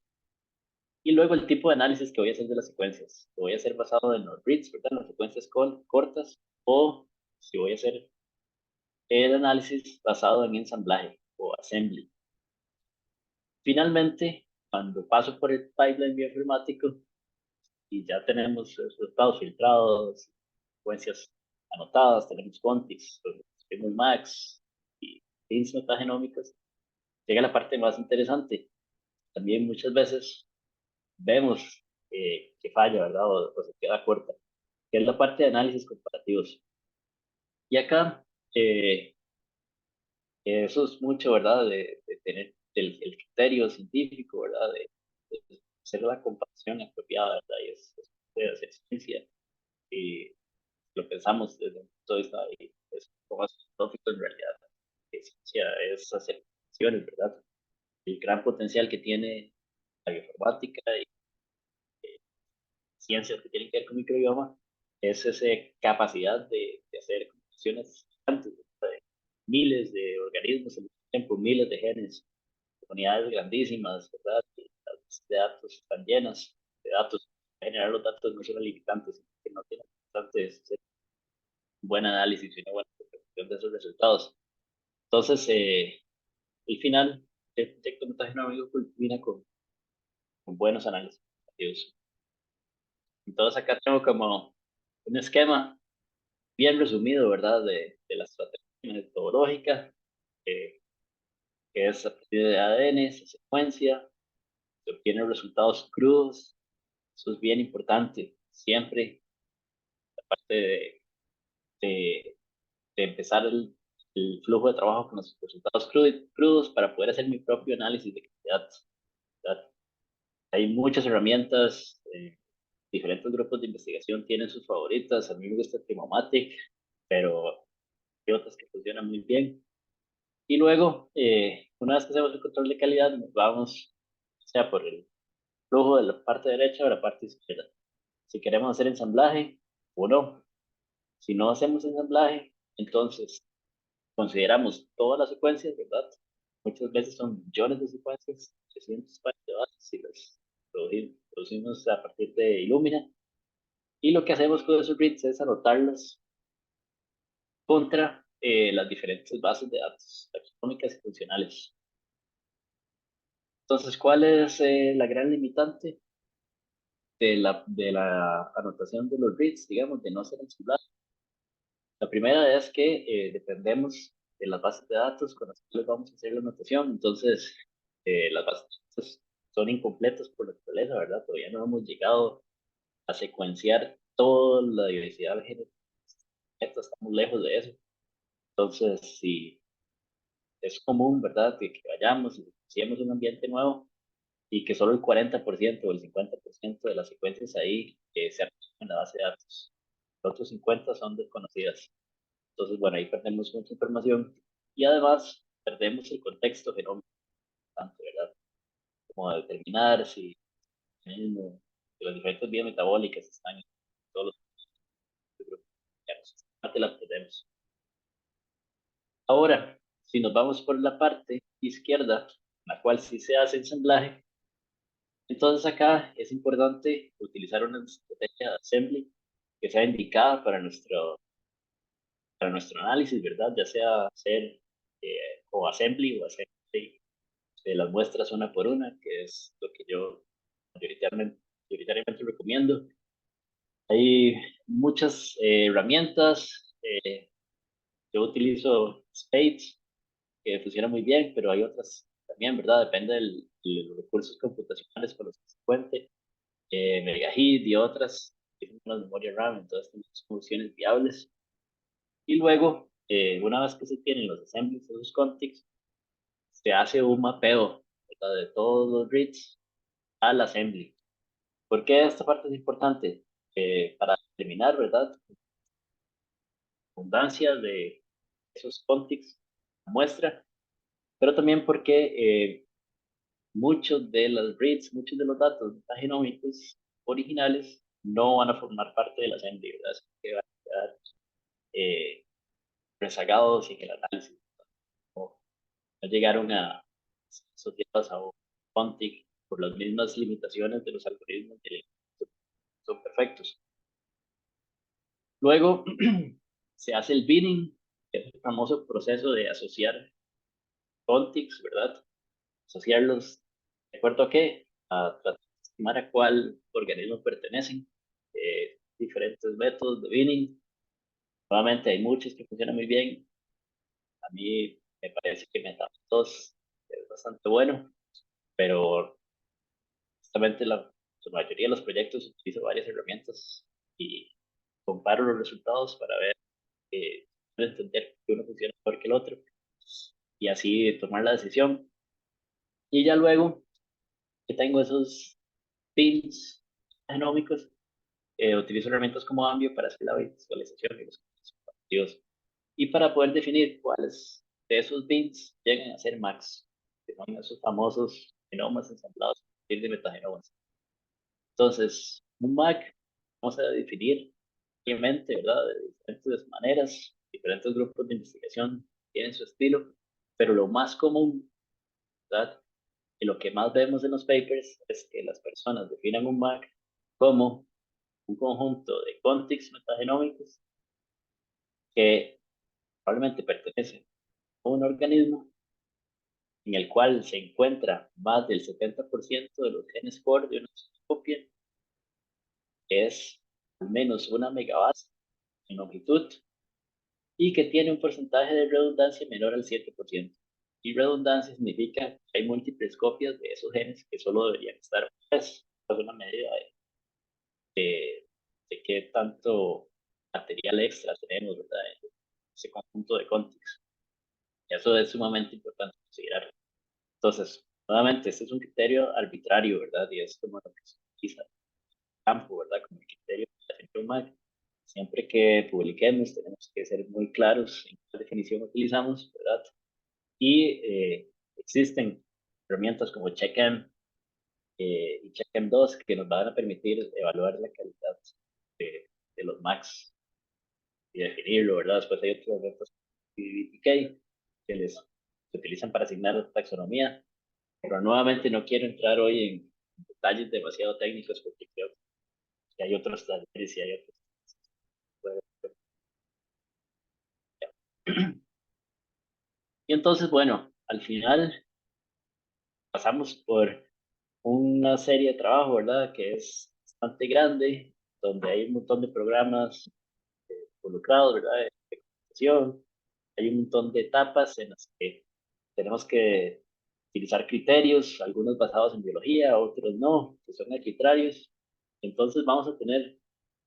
Y luego el tipo de análisis que voy a hacer de las secuencias. Lo voy a hacer basado en los reads, ¿verdad? En las secuencias cortas. O si voy a hacer el análisis basado en ensamblaje o assembly. Finalmente, cuando paso por el pipeline bioinformático y ya tenemos los resultados filtrados, secuencias anotadas, tenemos Contix, tenemos Max y pins metagenómicos, llega la parte más interesante. También muchas veces vemos que falla, ¿verdad? O se queda corta, que es la parte de análisis comparativos. Y acá, eh, eso es mucho, ¿verdad? De tener el criterio científico, ¿verdad? De hacer la comparación apropiada, ¿verdad? Y es de hacer ciencia. Y lo pensamos desde un punto de vista es un poco más filosófico en realidad. Que ciencia es hacer acciones, ¿verdad? El gran potencial que tiene la bioinformática y ciencias que tienen que ver con microbioma es esa capacidad de hacer computaciones gigantes, de miles de organismos tiempo miles de genes, comunidades grandísimas, ¿verdad? Y las bases de datos están llenas de datos. Generar los datos no es una limitante, sino que no tiene limitante hacer un buen análisis y una buena interpretación de esos resultados. Entonces, al final, el proyecto metagenómico culmina con buenos análisis. Entonces, acá tengo como un esquema bien resumido, ¿verdad? De la estrategia metodológica, eh, que es a partir de ADN, se secuencia, se obtienen resultados crudos. Eso es bien importante. Siempre, aparte de, de empezar el flujo de trabajo con los resultados crudos para poder hacer mi propio análisis de calidad, ¿verdad? Hay muchas herramientas, diferentes grupos de investigación tienen sus favoritas. A mí me gusta Chemomatic, pero hay otras que funcionan muy bien. Y luego, una vez que hacemos el control de calidad, nos vamos, o sea, por el flujo de la parte derecha o la parte izquierda. Si queremos hacer ensamblaje o no. Si no hacemos ensamblaje, entonces consideramos todas las secuencias, ¿verdad? Muchas veces son millones de secuencias, 300 pares de bases y las producimos a partir de Illumina. Y lo que hacemos con esos reads es anotarlas contra las diferentes bases de datos taxonómicas y funcionales. Entonces, ¿cuál es la gran limitante de la anotación de los reads, digamos, de no ser ensamblaje? La primera es que dependemos de las bases de datos con las cuales vamos a hacer la anotación. Entonces, las bases de datos son incompletas por naturaleza, ¿verdad? Todavía no hemos llegado a secuenciar toda la diversidad de géneros. Estamos lejos de eso. Entonces, si es común, ¿verdad? Que vayamos y iniciemos un ambiente nuevo y que solo el 40% o el 50% de las secuencias ahí se archivan en la base de datos. Los otros 50 son desconocidas. Entonces, bueno, ahí perdemos mucha información y además perdemos el contexto genómico, tanto, ¿verdad? Como determinar si las diferentes vías metabólicas están en todos los grupos. Esa parte la perdemos. Ahora, si nos vamos por la parte izquierda, la cual sí se hace ensamblaje, entonces acá es importante utilizar una estrategia de assembly que sea indicada para nuestro análisis, ¿verdad? Ya sea hacer o assembly o hacer de las muestras una por una, que es lo que yo mayoritariamente recomiendo. Hay muchas herramientas. Yo utilizo Spades, que funciona muy bien, pero hay otras también, ¿verdad? Depende de los recursos computacionales con los que se cuente. Megahit y otras, que son las memorias RAM, entonces tenemos soluciones viables. Y luego, una vez que se tienen los assemblies de los contigs, se hace un mapeo, ¿verdad? De todos los reads al assembly. ¿Por qué esta parte es importante? Para determinar, ¿verdad? Abundancia de esos contigs, muestra, pero también porque muchos de los reads, muchos de los datos metagenómicos originales no van a formar parte del assembly, ¿verdad? Así que van a quedar eh, rezagados en el análisis, o no llegaron a ser asociados a un contig por las mismas limitaciones de los algoritmos que son perfectos. Luego se hace el binning, que es el famoso proceso de asociar contigs, ¿verdad? Asociarlos, ¿de acuerdo a qué? A tratar de estimar a cuál organismo pertenecen. Diferentes métodos de binning. Nuevamente hay muchos que funcionan muy bien. A mí me parece que MetaMotos es bastante bueno, pero justamente la mayoría de los proyectos utilizo varias herramientas y comparo los resultados para ver, entender que uno funciona mejor que el otro y así tomar la decisión. Y ya luego que tengo esos pins genómicos, utilizo herramientas como Ambio para hacer la visualización de los comparativos y para poder definir cuáles de esos bins llegan a ser max, que son esos famosos genomas ensamblados a partir de metagenomas. Entonces, un MAC vamos a definir obviamente, ¿verdad? De diferentes maneras, diferentes grupos de investigación tienen su estilo, Pero lo más común, ¿verdad? Y lo que más vemos en los papers es que las personas definan un MAC como un conjunto de contextos metagenómicos que probablemente pertenecen a un organismo en el cual se encuentra más del 70% de los genes core de una copia, que es al menos una megabase en longitud y que tiene un porcentaje de redundancia menor al 7%. Y redundancia significa que hay múltiples copias de esos genes que solo deberían estar. Pues, es una medida de qué tanto material extra tenemos, ¿verdad? En ese conjunto de contextos. Eso es sumamente importante considerar. Entonces, nuevamente, este es un criterio arbitrario, ¿verdad? Y es como lo que se utiliza en el campo, ¿verdad? Como el criterio de la definición MAC. Siempre que publiquemos, tenemos que ser muy claros en qué definición utilizamos, ¿verdad? Y existen herramientas como Checkm y Checkm2 que nos van a permitir evaluar la calidad de los MACs y definirlo, ¿verdad? Después hay otros herramientas como PBPK que se utilizan para asignar taxonomía, pero nuevamente no quiero entrar hoy en detalles demasiado técnicos porque creo que hay otros talleres y hay otros. Y entonces, bueno, al final pasamos por una serie de trabajo, ¿verdad? Que es bastante grande, donde hay un montón de programas involucrados, ¿verdad? De computación. Hay un montón de etapas en las que tenemos que utilizar criterios, algunos basados en biología, otros no, que son arbitrarios. Entonces vamos a tener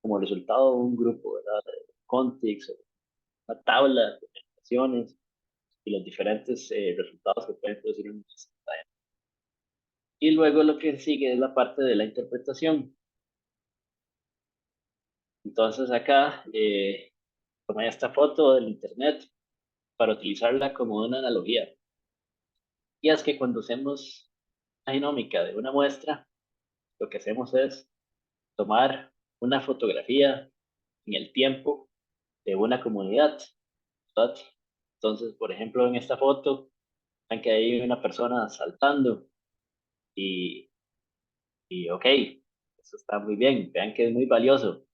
como resultado un grupo, ¿verdad? De contigs, una tabla de presentaciones y los diferentes resultados que pueden producir un sistema. Y luego lo que sigue es la parte de la interpretación. Entonces acá tomé esta foto del internet para utilizarla como una analogía. Y es que cuando hacemos la genómica de una muestra, lo que hacemos es tomar una fotografía en el tiempo de una comunidad, ¿verdad? Entonces, por ejemplo, en esta foto, ven que hay una persona saltando y, y ok, eso está muy bien, vean que es muy valioso.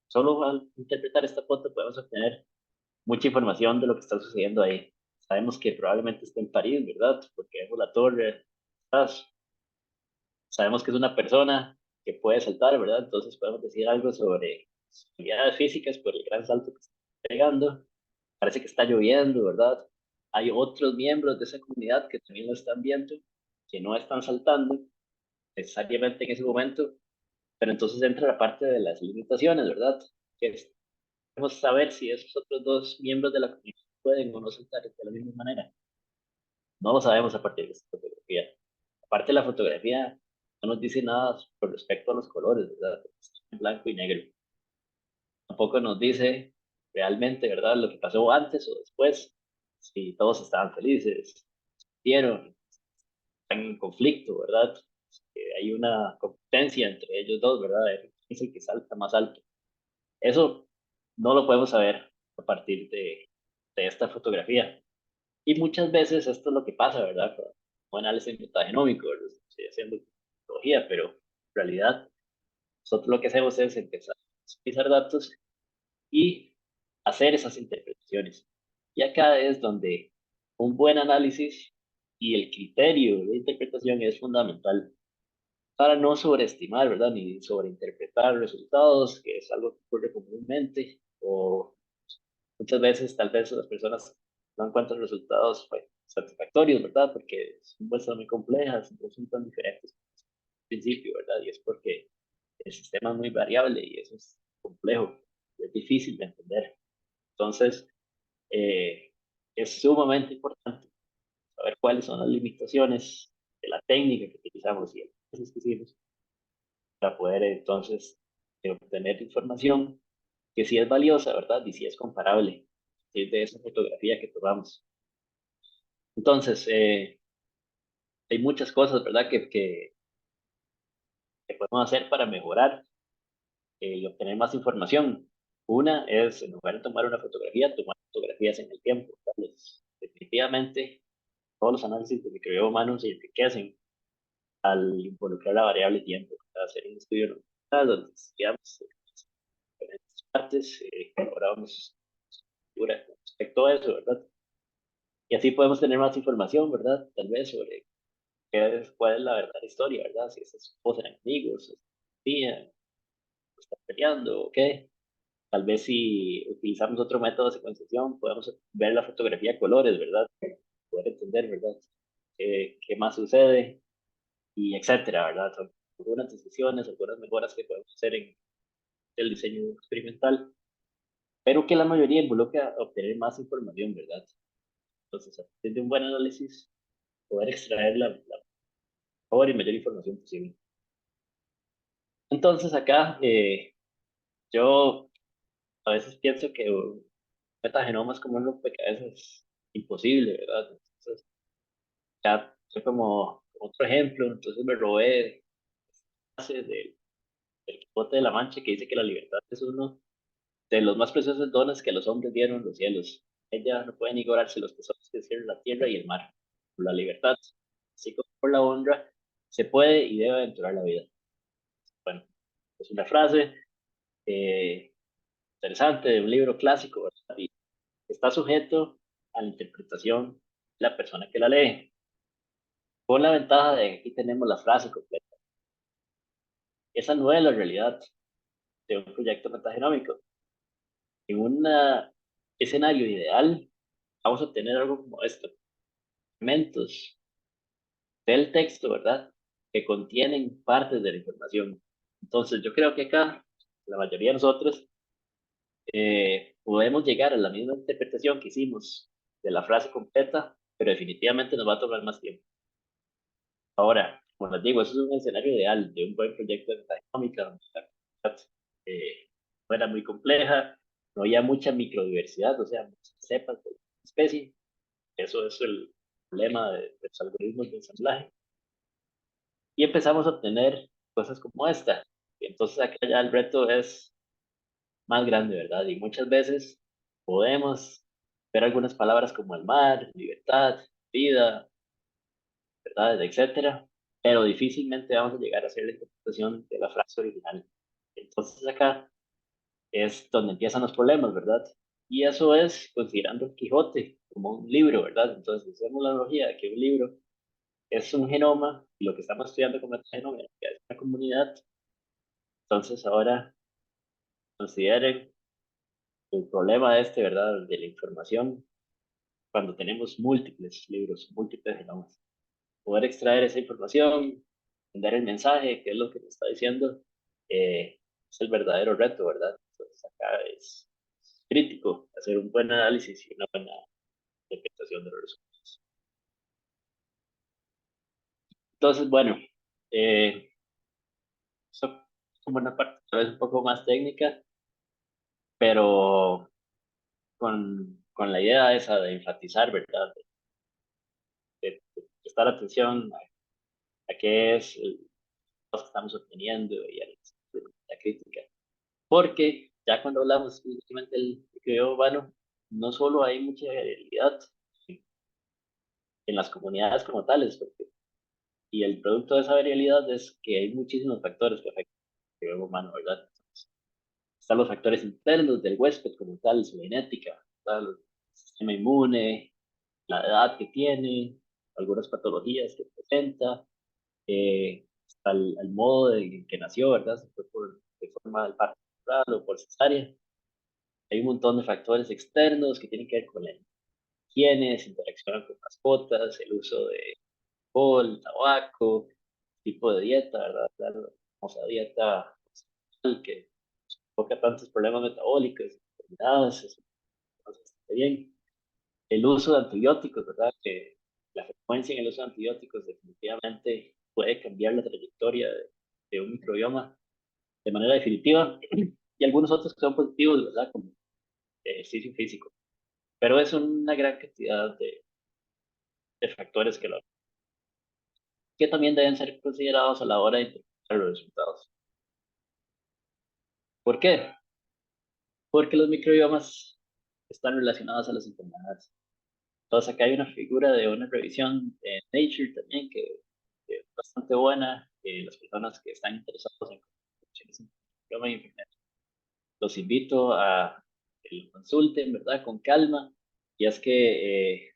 Solo al interpretar esta foto podemos obtener mucha información de lo que está sucediendo ahí. Sabemos que probablemente está en París, ¿verdad? Porque vemos la torre, atrás. Sabemos que es una persona que puede saltar, ¿verdad? Entonces podemos decir algo sobre sus habilidades físicas por el gran salto que está pegando. Parece que está lloviendo, ¿verdad? Hay otros miembros de esa comunidad que también lo están viendo, que no están saltando necesariamente en ese momento, pero entonces entra la parte de las limitaciones, ¿verdad? Que podemos saber si esos otros dos miembros de la comunidad pueden o no saltar de la misma manera. No lo sabemos a partir de esta fotografía. Aparte de la fotografía, no nos dice nada con respecto a los colores, ¿verdad? En blanco y negro. Tampoco nos dice realmente, ¿verdad? Lo que pasó antes o después, si todos estaban felices, dieron, están en conflicto, ¿verdad? Hay una competencia entre ellos dos, ¿verdad? Es el que salta más alto. Eso no lo podemos saber a partir de esta fotografía. Y muchas veces esto es lo que pasa, ¿verdad? Con un análisis metagenómico, ¿verdad? Estoy haciendo tecnología, pero en realidad nosotros lo que hacemos es empezar a utilizar datos y hacer esas interpretaciones. Y acá es donde un buen análisis y el criterio de interpretación es fundamental para no sobreestimar, ¿verdad? Ni sobreinterpretar resultados, que es algo que ocurre comúnmente, o muchas veces tal vez las personas no encuentran resultados pues, satisfactorios, ¿verdad? Porque son muestras muy complejas, no son tan diferentes al principio, ¿verdad? Y es porque el sistema es muy variable y eso es complejo, es difícil de entender. Entonces, eh, es sumamente importante saber cuáles son las limitaciones de la técnica que utilizamos y el proceso que hicimos para poder entonces obtener información que sí es valiosa, ¿verdad? Y sí es comparable si es de esa fotografía que tomamos. Entonces, hay muchas cosas, ¿verdad? Que podemos hacer para mejorar y obtener más información. Una es, en lugar de tomar una fotografía, tomar fotografías en el tiempo. ¿Verdad? Definitivamente definitivamente todos los análisis de microbioma humano se enriquecen al involucrar la variable tiempo, para hacer un estudio longitudinal donde estudiamos diferentes partes, elaboramos respecto a eso, ¿verdad? Y así podemos tener más información, ¿verdad? Tal vez sobre cuál es la verdadera historia, ¿verdad? Si esas esposos eran amigos, si están peleando, o qué. Tal vez si utilizamos otro método de secuenciación, podemos ver la fotografía a colores, ¿verdad? Poder entender, ¿verdad? ¿Qué más sucede? Y etcétera, ¿verdad? Son algunas decisiones, algunas mejoras que podemos hacer en el diseño experimental, pero que la mayoría involucra obtener más información, ¿verdad? Entonces, a partir de un buen análisis, poder extraer la mejor y mayor información posible. Entonces, acá yo a veces pienso que un metagenoma es como un rompecabezas imposible, ¿verdad? Entonces, ya fue como otro ejemplo, entonces me robé frase del Quijote de la Mancha que dice que la libertad es uno de los más preciosos dones que los hombres dieron los cielos. Ella no puede ni ignorarse los tesoros que cierran la tierra y el mar. Por la libertad, así como por la honra, se puede y debe aventurar la vida. Bueno, es una frase eh, interesante de un libro clásico, ¿verdad? Y está sujeto a la interpretación de la persona que la lee, con la ventaja de que aquí tenemos la frase completa. Esa no es la realidad de un proyecto metagenómico. En un escenario ideal, vamos a tener algo como esto: elementos del texto, ¿verdad? Que contienen partes de la información. Entonces, yo creo que acá, la mayoría de nosotros, podemos llegar a la misma interpretación que hicimos de la frase completa, pero definitivamente nos va a tomar más tiempo. Ahora, como les digo, eso es un escenario ideal de un buen proyecto de económica, donde la comunidad no era muy compleja, no había mucha microdiversidad, o sea, muchas cepas de la especie. Eso es el problema de los algoritmos de ensamblaje. Y empezamos a obtener cosas como esta. Y entonces acá ya el reto es más grande, ¿verdad? Y muchas veces podemos ver algunas palabras como el mar, libertad, vida, ¿verdad? Etcétera, pero difícilmente vamos a llegar a hacer la interpretación de la frase original. Entonces acá es donde empiezan los problemas, ¿verdad? Y eso es considerando el Quijote como un libro, ¿verdad? Entonces hacemos la analogía de que un libro es un genoma y lo que estamos estudiando como genoma es una comunidad. Entonces ahora consideren el problema este, ¿verdad? De la información cuando tenemos múltiples libros, múltiples genomas. Poder extraer esa información, entender el mensaje, qué es lo que me está diciendo, es el verdadero reto, ¿verdad? Entonces acá es crítico hacer un buen análisis y una buena interpretación de los resultados. Entonces, bueno, eso es como una parte tal vez un poco más técnica, pero con la idea esa de enfatizar, ¿verdad? De prestar atención a qué es lo que estamos obteniendo y a la crítica. Porque ya cuando hablamos específicamente del microbioma humano, no solo hay mucha variabilidad en las comunidades como tales, y el producto de esa variabilidad es que hay muchísimos factores que afectan al microbioma humano, ¿verdad? Están los factores internos del huésped como tal, su genética, ¿verdad? El sistema inmune, la edad que tiene, algunas patologías que presenta, está el modo de que nació, ¿verdad? Si fue de forma del parto natural o por cesárea. Hay un montón de factores externos que tienen que ver con la higiene, se interaccionan con mascotas, el uso de alcohol, tabaco, tipo de dieta, ¿verdad? La famosa dieta que provoca tantos problemas metabólicos, enfermedades, eso no se siente bien. El uso de antibióticos, ¿verdad? Que la frecuencia en el uso de antibióticos definitivamente puede cambiar la trayectoria de un microbioma de manera definitiva. Y algunos otros que son positivos, ¿verdad? Como ejercicio físico. Pero es una gran cantidad de factores que también deben ser considerados a la hora de interpretar los resultados. ¿Por qué? Porque los microbiomas están relacionados a las enfermedades. Entonces acá hay una figura de una revisión de Nature también que es bastante buena. Las personas que están interesados en cuestiones en idioma y internet, los invito a que lo consulten, ¿verdad? Con calma. Y es que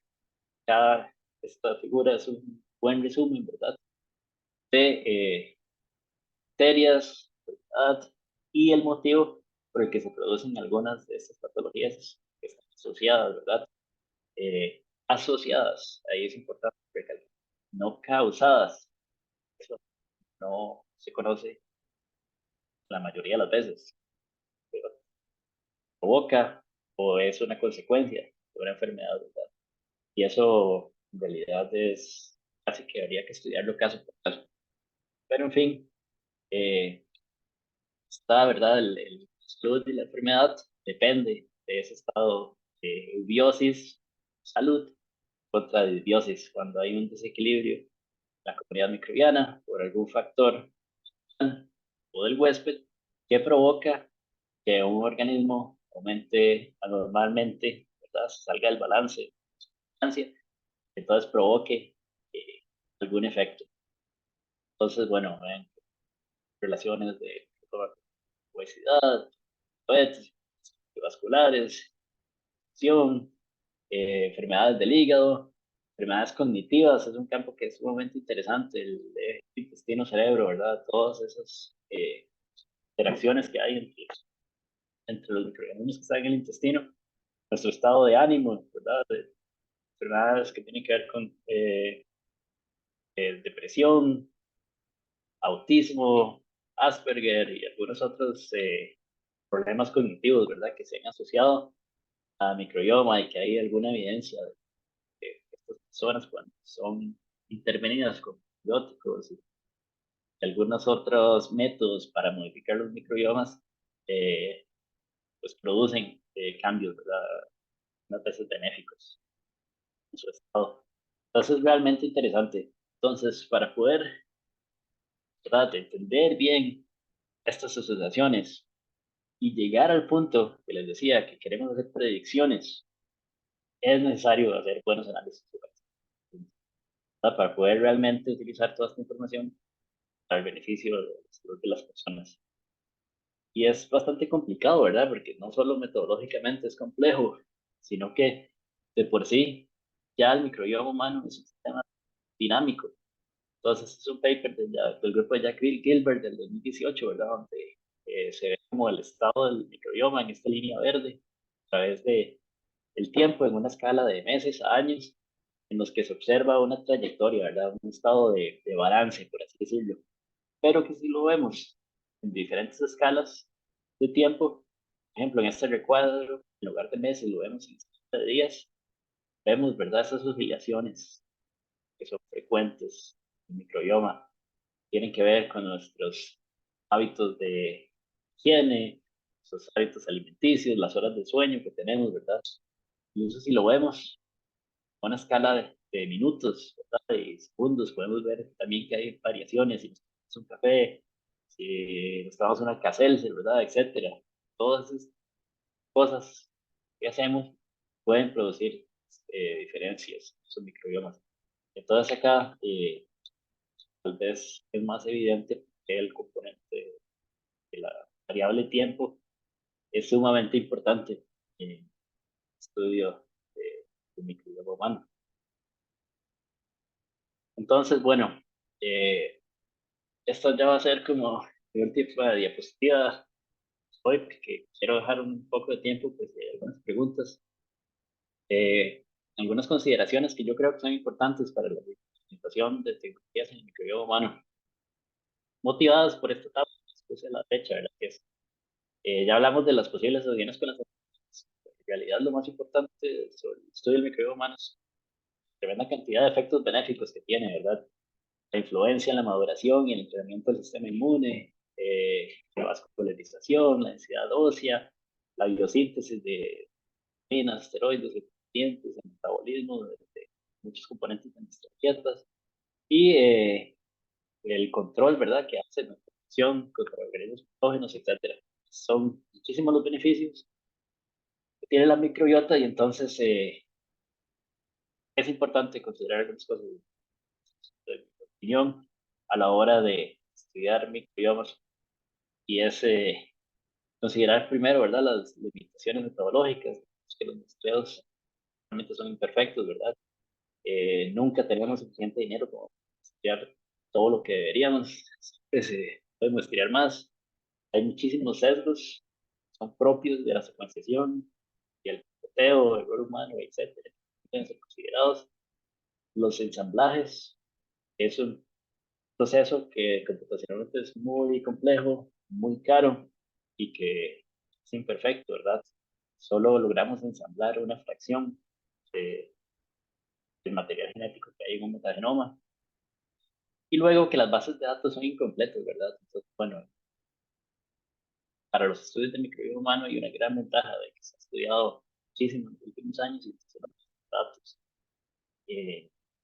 cada esta figura es un buen resumen, ¿verdad? De bacterias, ¿verdad? Y el motivo por el que se producen algunas de estas patologías que están asociadas, ¿verdad? Asociadas, ahí es importante recalcar, no causadas. Eso no se conoce la mayoría de las veces, pero provoca o es una consecuencia de una enfermedad, ¿verdad? Y eso en realidad es casi que habría que estudiarlo caso por caso. Pero en fin, eh, está, ¿verdad? El salud y la enfermedad depende de ese estado de eubiosis, salud, contra disbiosis, cuando hay un desequilibrio en la comunidad microbiana por algún factor o del huésped que provoca que un organismo aumente anormalmente, ¿verdad? Salga del balance, entonces provoque eh, algún efecto. Entonces, bueno, relaciones de obesidad, diabetes, vasculares, enfermedades del hígado, enfermedades cognitivas, es un campo que es sumamente interesante, el intestino-cerebro, ¿verdad? Todas esas interacciones que hay entre los microorganismos que están en el intestino, nuestro estado de ánimo, ¿verdad? De enfermedades que tienen que ver con depresión, autismo, Asperger y algunos otros problemas cognitivos, ¿verdad? Que se han asociado a microbioma y que hay alguna evidencia de que estas personas cuando son intervenidas con antibióticos y algunos otros métodos para modificar los microbiomas, eh, pues producen cambios, ¿verdad? Unas veces benéficos en su estado. Entonces es realmente interesante. Entonces, para poder, ¿verdad?, de entender bien estas asociaciones y llegar al punto que les decía que queremos hacer predicciones, es necesario hacer buenos análisis, ¿verdad? Para poder realmente utilizar toda esta información para el beneficio de la salud de las personas. Y es bastante complicado, ¿verdad? Porque no solo metodológicamente es complejo, sino que de por sí ya el microbioma humano es un sistema dinámico. Entonces es un paper del grupo de Jack Gilbert del 2018, ¿verdad? Donde se ve como el estado del microbioma en esta línea verde a través de el tiempo en una escala de meses a años en los que se observa una trayectoria, ¿verdad? Un estado de balance, por así decirlo. Pero que si lo vemos en diferentes escalas de tiempo, por ejemplo, en este recuadro, en lugar de meses, lo vemos en 60 días, vemos, ¿verdad? Esas oscilaciones que son frecuentes en el microbioma, tienen que ver con nuestros hábitos de higiene, nuestros hábitos alimenticios, las horas de sueño que tenemos, ¿verdad? Incluso si lo vemos a una escala de minutos, ¿verdad? Y segundos, podemos ver también que hay variaciones, si nos tomamos un café, si nos tomamos una Alka-Seltzer, ¿verdad? Etcétera. Todas esas cosas que hacemos pueden producir diferencias en sus microbiomas. Entonces acá tal vez es más evidente que el componente de la variable tiempo es sumamente importante en el estudio del microbioma humano. Entonces, bueno, eh, esto ya va a ser como mi última diapositiva hoy, porque quiero dejar un poco de tiempo pues, de algunas preguntas, eh, algunas consideraciones que yo creo que son importantes para la implementación de tecnologías en el microbioma humano, motivadas por esta etapa, después de la fecha, ¿verdad? Que es, ya hablamos de las posibles asociaciones con las enfermedades. En realidad, lo más importante sobre el estudio del microbioma humano es la tremenda cantidad de efectos benéficos que tiene, ¿verdad? La influencia en la maduración y el entrenamiento del sistema inmune, la vascularización, la densidad ósea, la biosíntesis de vitaminas, esteroides, nutrientes, el metabolismo de muchos componentes de nuestras dietas y el control, ¿verdad?, que hace nuestra acción contra organismos patógenos, etcétera. Son muchísimos los beneficios que tiene la microbiota y entonces es importante considerar algunas cosas de mi opinión a la hora de estudiar microbiomas y es considerar primero, ¿verdad?, las limitaciones metodológicas, que los muestreos realmente son imperfectos, ¿verdad? Nunca tenemos suficiente dinero como para estudiar todo lo que deberíamos, siempre se puede muestrear más. Hay muchísimos sesgos, son propios de la secuenciación y el picoteo, el error humano, etcétera. Deben ser considerados. Los ensamblajes es un proceso que computacionalmente es muy complejo, muy caro y que es imperfecto, ¿verdad? Solo logramos ensamblar una fracción de, del material genético que hay en un metagenoma. Y luego que las bases de datos son incompletas, ¿verdad? Entonces, bueno, para los estudios de microbioma humano hay una gran ventaja de que se ha estudiado muchísimo en los últimos años y se han datos.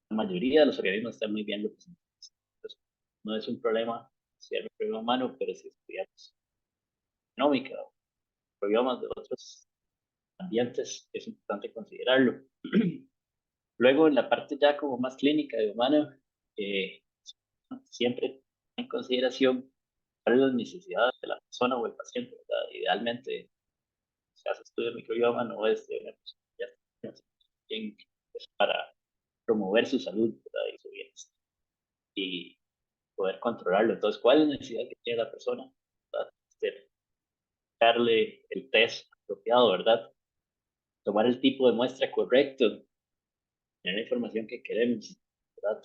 La mayoría de los organismos están muy bien representados. Entonces, no es un problema estudiar microbioma humano, pero si estudiamos genómica o microbiomas de otros ambientes, es importante considerarlo. Luego, en la parte ya como más clínica de humano, eh, siempre en consideración cuáles son las necesidades de la persona o el paciente, ¿verdad? Idealmente, se hace estudio de microbioma no es de una persona que ya está bien, es para promover su salud, ¿verdad? Y su bienestar y poder controlarlo. Entonces, ¿cuál es la necesidad que tiene la persona? ¿Verdad? Darle el test apropiado, ¿verdad? Tomar el tipo de muestra correcto, tener la información que queremos, ¿verdad?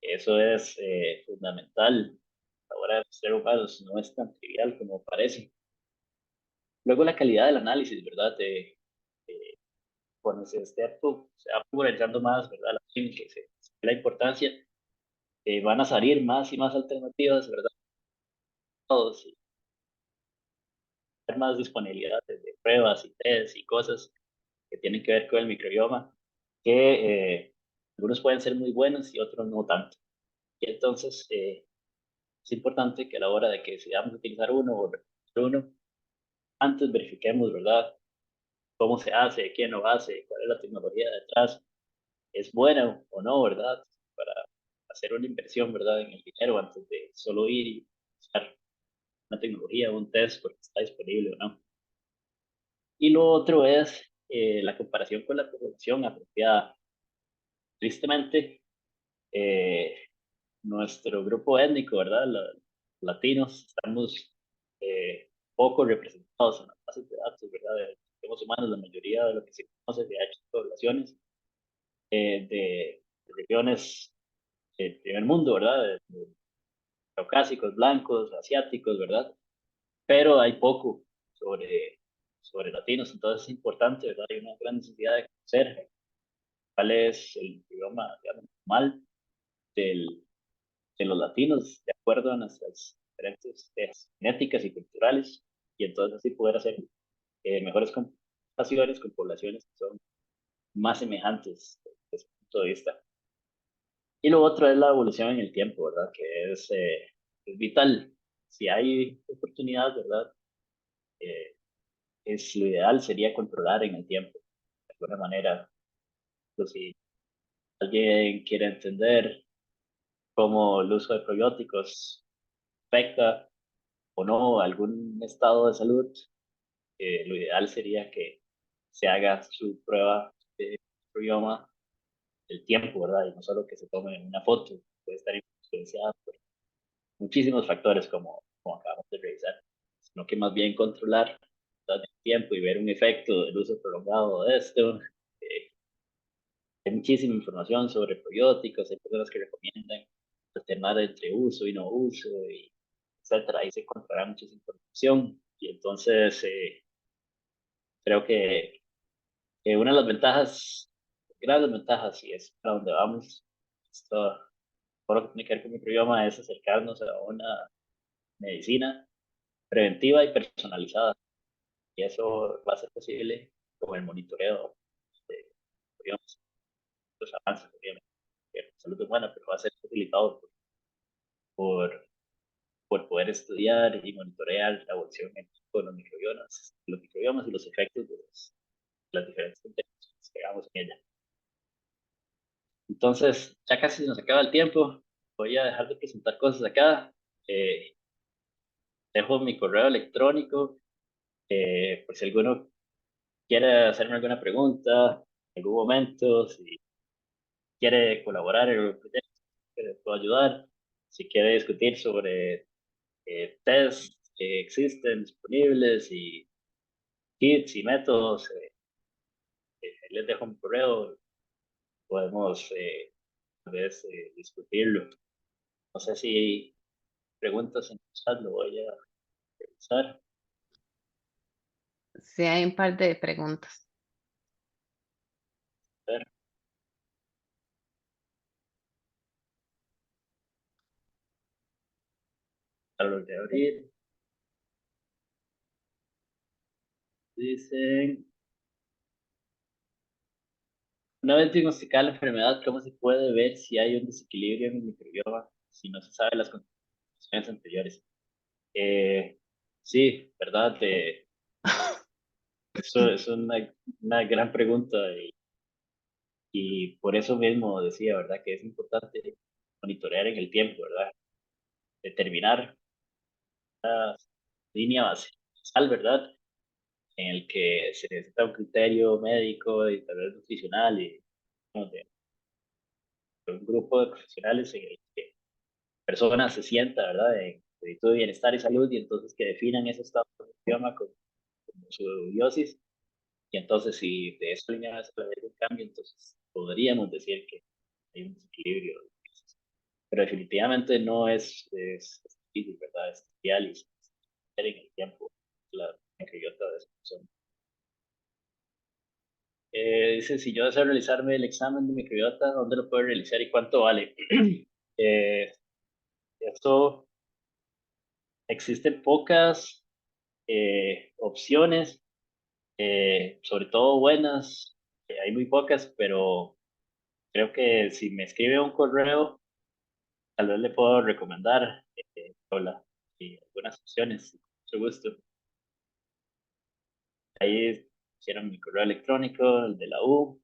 Eso es fundamental. Ahora, ser humanos no es tan trivial como parece. Luego, la calidad del análisis, ¿verdad? Cuando se esté se va popularizando más, ¿verdad? La ciencia, la importancia, van a salir más y más alternativas, ¿verdad? Todos, y más disponibilidad de pruebas y test y cosas que tienen que ver con el microbioma, que algunos pueden ser muy buenos y otros no tanto. Y entonces es importante que a la hora de que decidamos utilizar uno o uno, antes verifiquemos, ¿verdad? Cómo se hace, quién lo hace, cuál es la tecnología detrás, es buena o no, ¿verdad? Para hacer una inversión, ¿verdad? En el dinero antes de solo ir y usar una tecnología o un test porque está disponible o no. Y lo otro es la comparación con la población apropiada. Tristemente, eh, nuestro grupo étnico, ¿verdad? Los latinos, estamos poco representados en las bases de datos, ¿verdad? De los humanos, la mayoría de lo que se conoce de H poblaciones de regiones del primer mundo, ¿verdad? De caucásicos, blancos, asiáticos, ¿verdad? Pero hay poco sobre latinos, entonces es importante, ¿verdad? Hay una gran necesidad de conocer cuál es el idioma, digamos, normal del, de los latinos, de acuerdo a nuestras diferentes genéticas y culturales, y entonces así poder hacer mejores comparaciones con poblaciones que son más semejantes desde ese punto de vista. Y lo otro es la evolución en el tiempo, ¿verdad? Que es vital. Si hay oportunidad, ¿verdad? Eh, lo ideal sería controlar en el tiempo, de alguna manera. Pues, si alguien quiere entender cómo el uso de probióticos afecta o no algún estado de salud, lo ideal sería que se haga su prueba de microbioma el tiempo, ¿verdad? Y no solo que se tome una foto, puede estar influenciada por muchísimos factores como acabamos de revisar, sino que más bien controlar, ¿verdad?, el tiempo y ver un efecto del uso prolongado de esto. Eh, Hay muchísima información sobre probióticos, hay personas que recomiendan alternar entre uso y no uso, y etcétera. Ahí se encontrará muchísima información y entonces creo que una de las ventajas, grandes ventajas, y es para donde vamos, esto, todo lo que tiene que ver con microbioma es acercarnos a una medicina preventiva y personalizada. Y eso va a ser posible con el monitoreo de, digamos, los avances, obviamente, que la salud es buena, pero va a ser facilitado por, por poder estudiar y monitorear la evolución con los microbiomas y los efectos de las diferentes interacciones que hagamos en ella. Entonces, ya casi se nos acaba el tiempo. Voy a dejar de presentar cosas acá. Eh, Dejo mi correo electrónico por si alguno quiere hacerme alguna pregunta en algún momento, si quiere colaborar en el proyecto, que les puedo ayudar, si quiere discutir sobre tests que existen disponibles y kits y métodos, les dejo mi correo, podemos tal vez discutirlo. No sé si hay preguntas en el chat, lo voy a revisar. Sí, hay un par de preguntas. A ver, a los de abril. Dicen, una vez diagnosticada la enfermedad, ¿cómo se puede ver si hay un desequilibrio en el microbioma si no se sabe las condiciones anteriores? Sí, ¿verdad? Eso es una gran pregunta y por eso mismo decía, ¿verdad? Que es importante monitorear en el tiempo, ¿verdad? Determinar una línea basal, ¿verdad? En el que se necesita un criterio médico y tal vez nutricional y bueno, de un grupo de profesionales en el que personas se sienta, ¿verdad? En proyecto de bienestar y salud y entonces que definan ese estado de idioma como su biosis y entonces si de esa línea se puede haber un cambio, entonces podríamos decir que hay un desequilibrio, pero definitivamente no es difícil, ¿verdad? Es trivial y se en el tiempo la microbiota de esa persona. Dice, si yo deseo realizarme el examen de microbiota, ¿dónde lo puedo realizar y cuánto vale? eh, Esto existen pocas opciones, sobre todo buenas. Hay muy pocas, pero creo que si me escribe un correo, tal vez le puedo recomendar hola, y algunas opciones, con mucho gusto. Ahí hicieron mi correo electrónico, el de la U.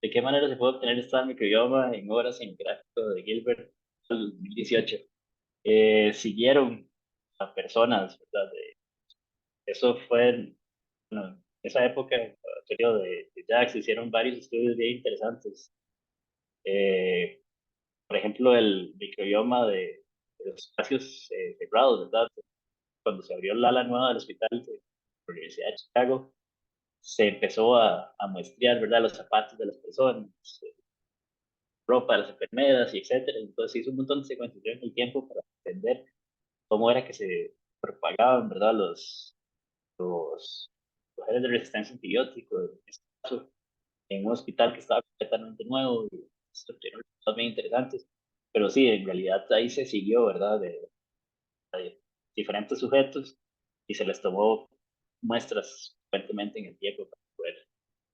¿De qué manera se puede obtener esta microbioma en horas en el gráfico de Gilbert 2018? Siguieron a personas, ¿verdad? Eso fue bueno, en esa época, en el laboratorio de Jax, hicieron varios estudios bien interesantes. Eh, por ejemplo, el microbioma de los espacios cerrados, ¿verdad? Cuando se abrió la ala nueva del hospital de la Universidad de Chicago, se empezó a muestrear, ¿verdad? Los zapatos de las personas, ropa de las enfermeras y etcétera. Entonces se hizo un montón de secuenciación en el tiempo para entender cómo era que se propagaban, ¿verdad? Los genes de resistencia a antibióticos, en este caso, en un hospital que estaba completamente nuevo y se obtuvieron resultados bien interesantes. Pero sí, en realidad ahí se siguió, ¿verdad? De diferentes sujetos y se les tomó muestras frecuentemente en el tiempo para poder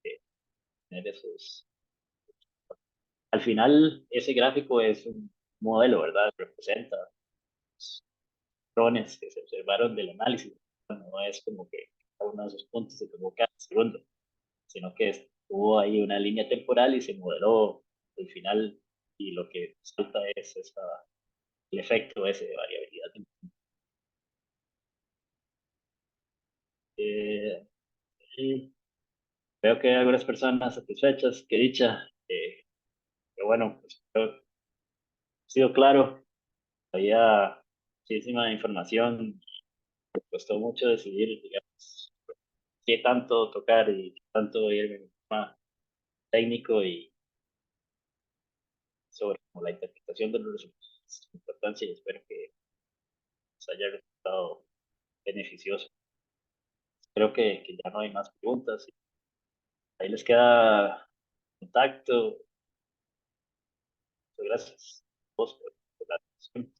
eh, tener esos. Al final, ese gráfico es un modelo, ¿verdad? Representa patrones que se observaron del análisis. No es como que cada uno de esos puntos se tomó cada segundo, sino que hubo ahí una línea temporal y se modeló el final y lo que salta es el efecto ese de variabilidad. Eh, y veo que hay algunas personas satisfechas, que dicha, pero bueno, pues creo que ha sido claro, había muchísima información, me costó mucho decidir, digamos, qué tanto tocar y qué tanto irme en el tema técnico y sobre como la interpretación de los resultados, su importancia y espero que les haya resultado beneficioso. Creo que ya no hay más preguntas. Ahí les queda contacto. Muchas gracias a vos por la atención.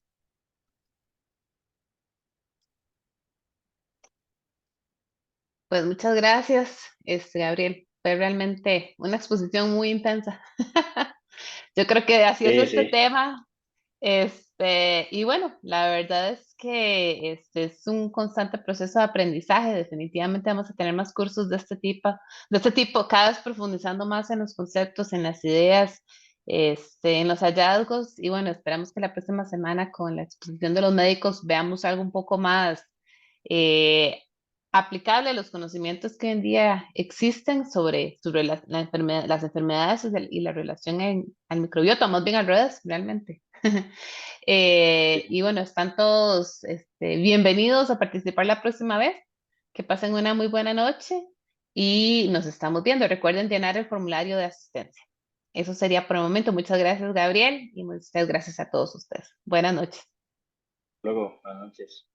Pues muchas gracias, Gabriel. Fue realmente una exposición muy intensa. Yo creo que así es Sí, este sí, tema. Y bueno, la verdad es que este es un constante proceso de aprendizaje. Definitivamente vamos a tener más cursos de este tipo, cada vez profundizando más en los conceptos, en las ideas, en los hallazgos. Y bueno, esperamos que la próxima semana con la exposición de los médicos veamos algo un poco más eh, aplicable a los conocimientos que hoy en día existen sobre la enfermedad, las enfermedades y la relación al microbiota, más bien al revés, realmente. Y bueno, están todos bienvenidos a participar la próxima vez. Que pasen una muy buena noche y nos estamos viendo. Recuerden llenar el formulario de asistencia. Eso sería por el momento. Muchas gracias, Gabriel, y muchas gracias a todos ustedes. Buenas noches. Luego, buenas noches.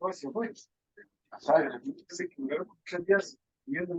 Pues, se fue. Ajá, se quedaron 8 días viendo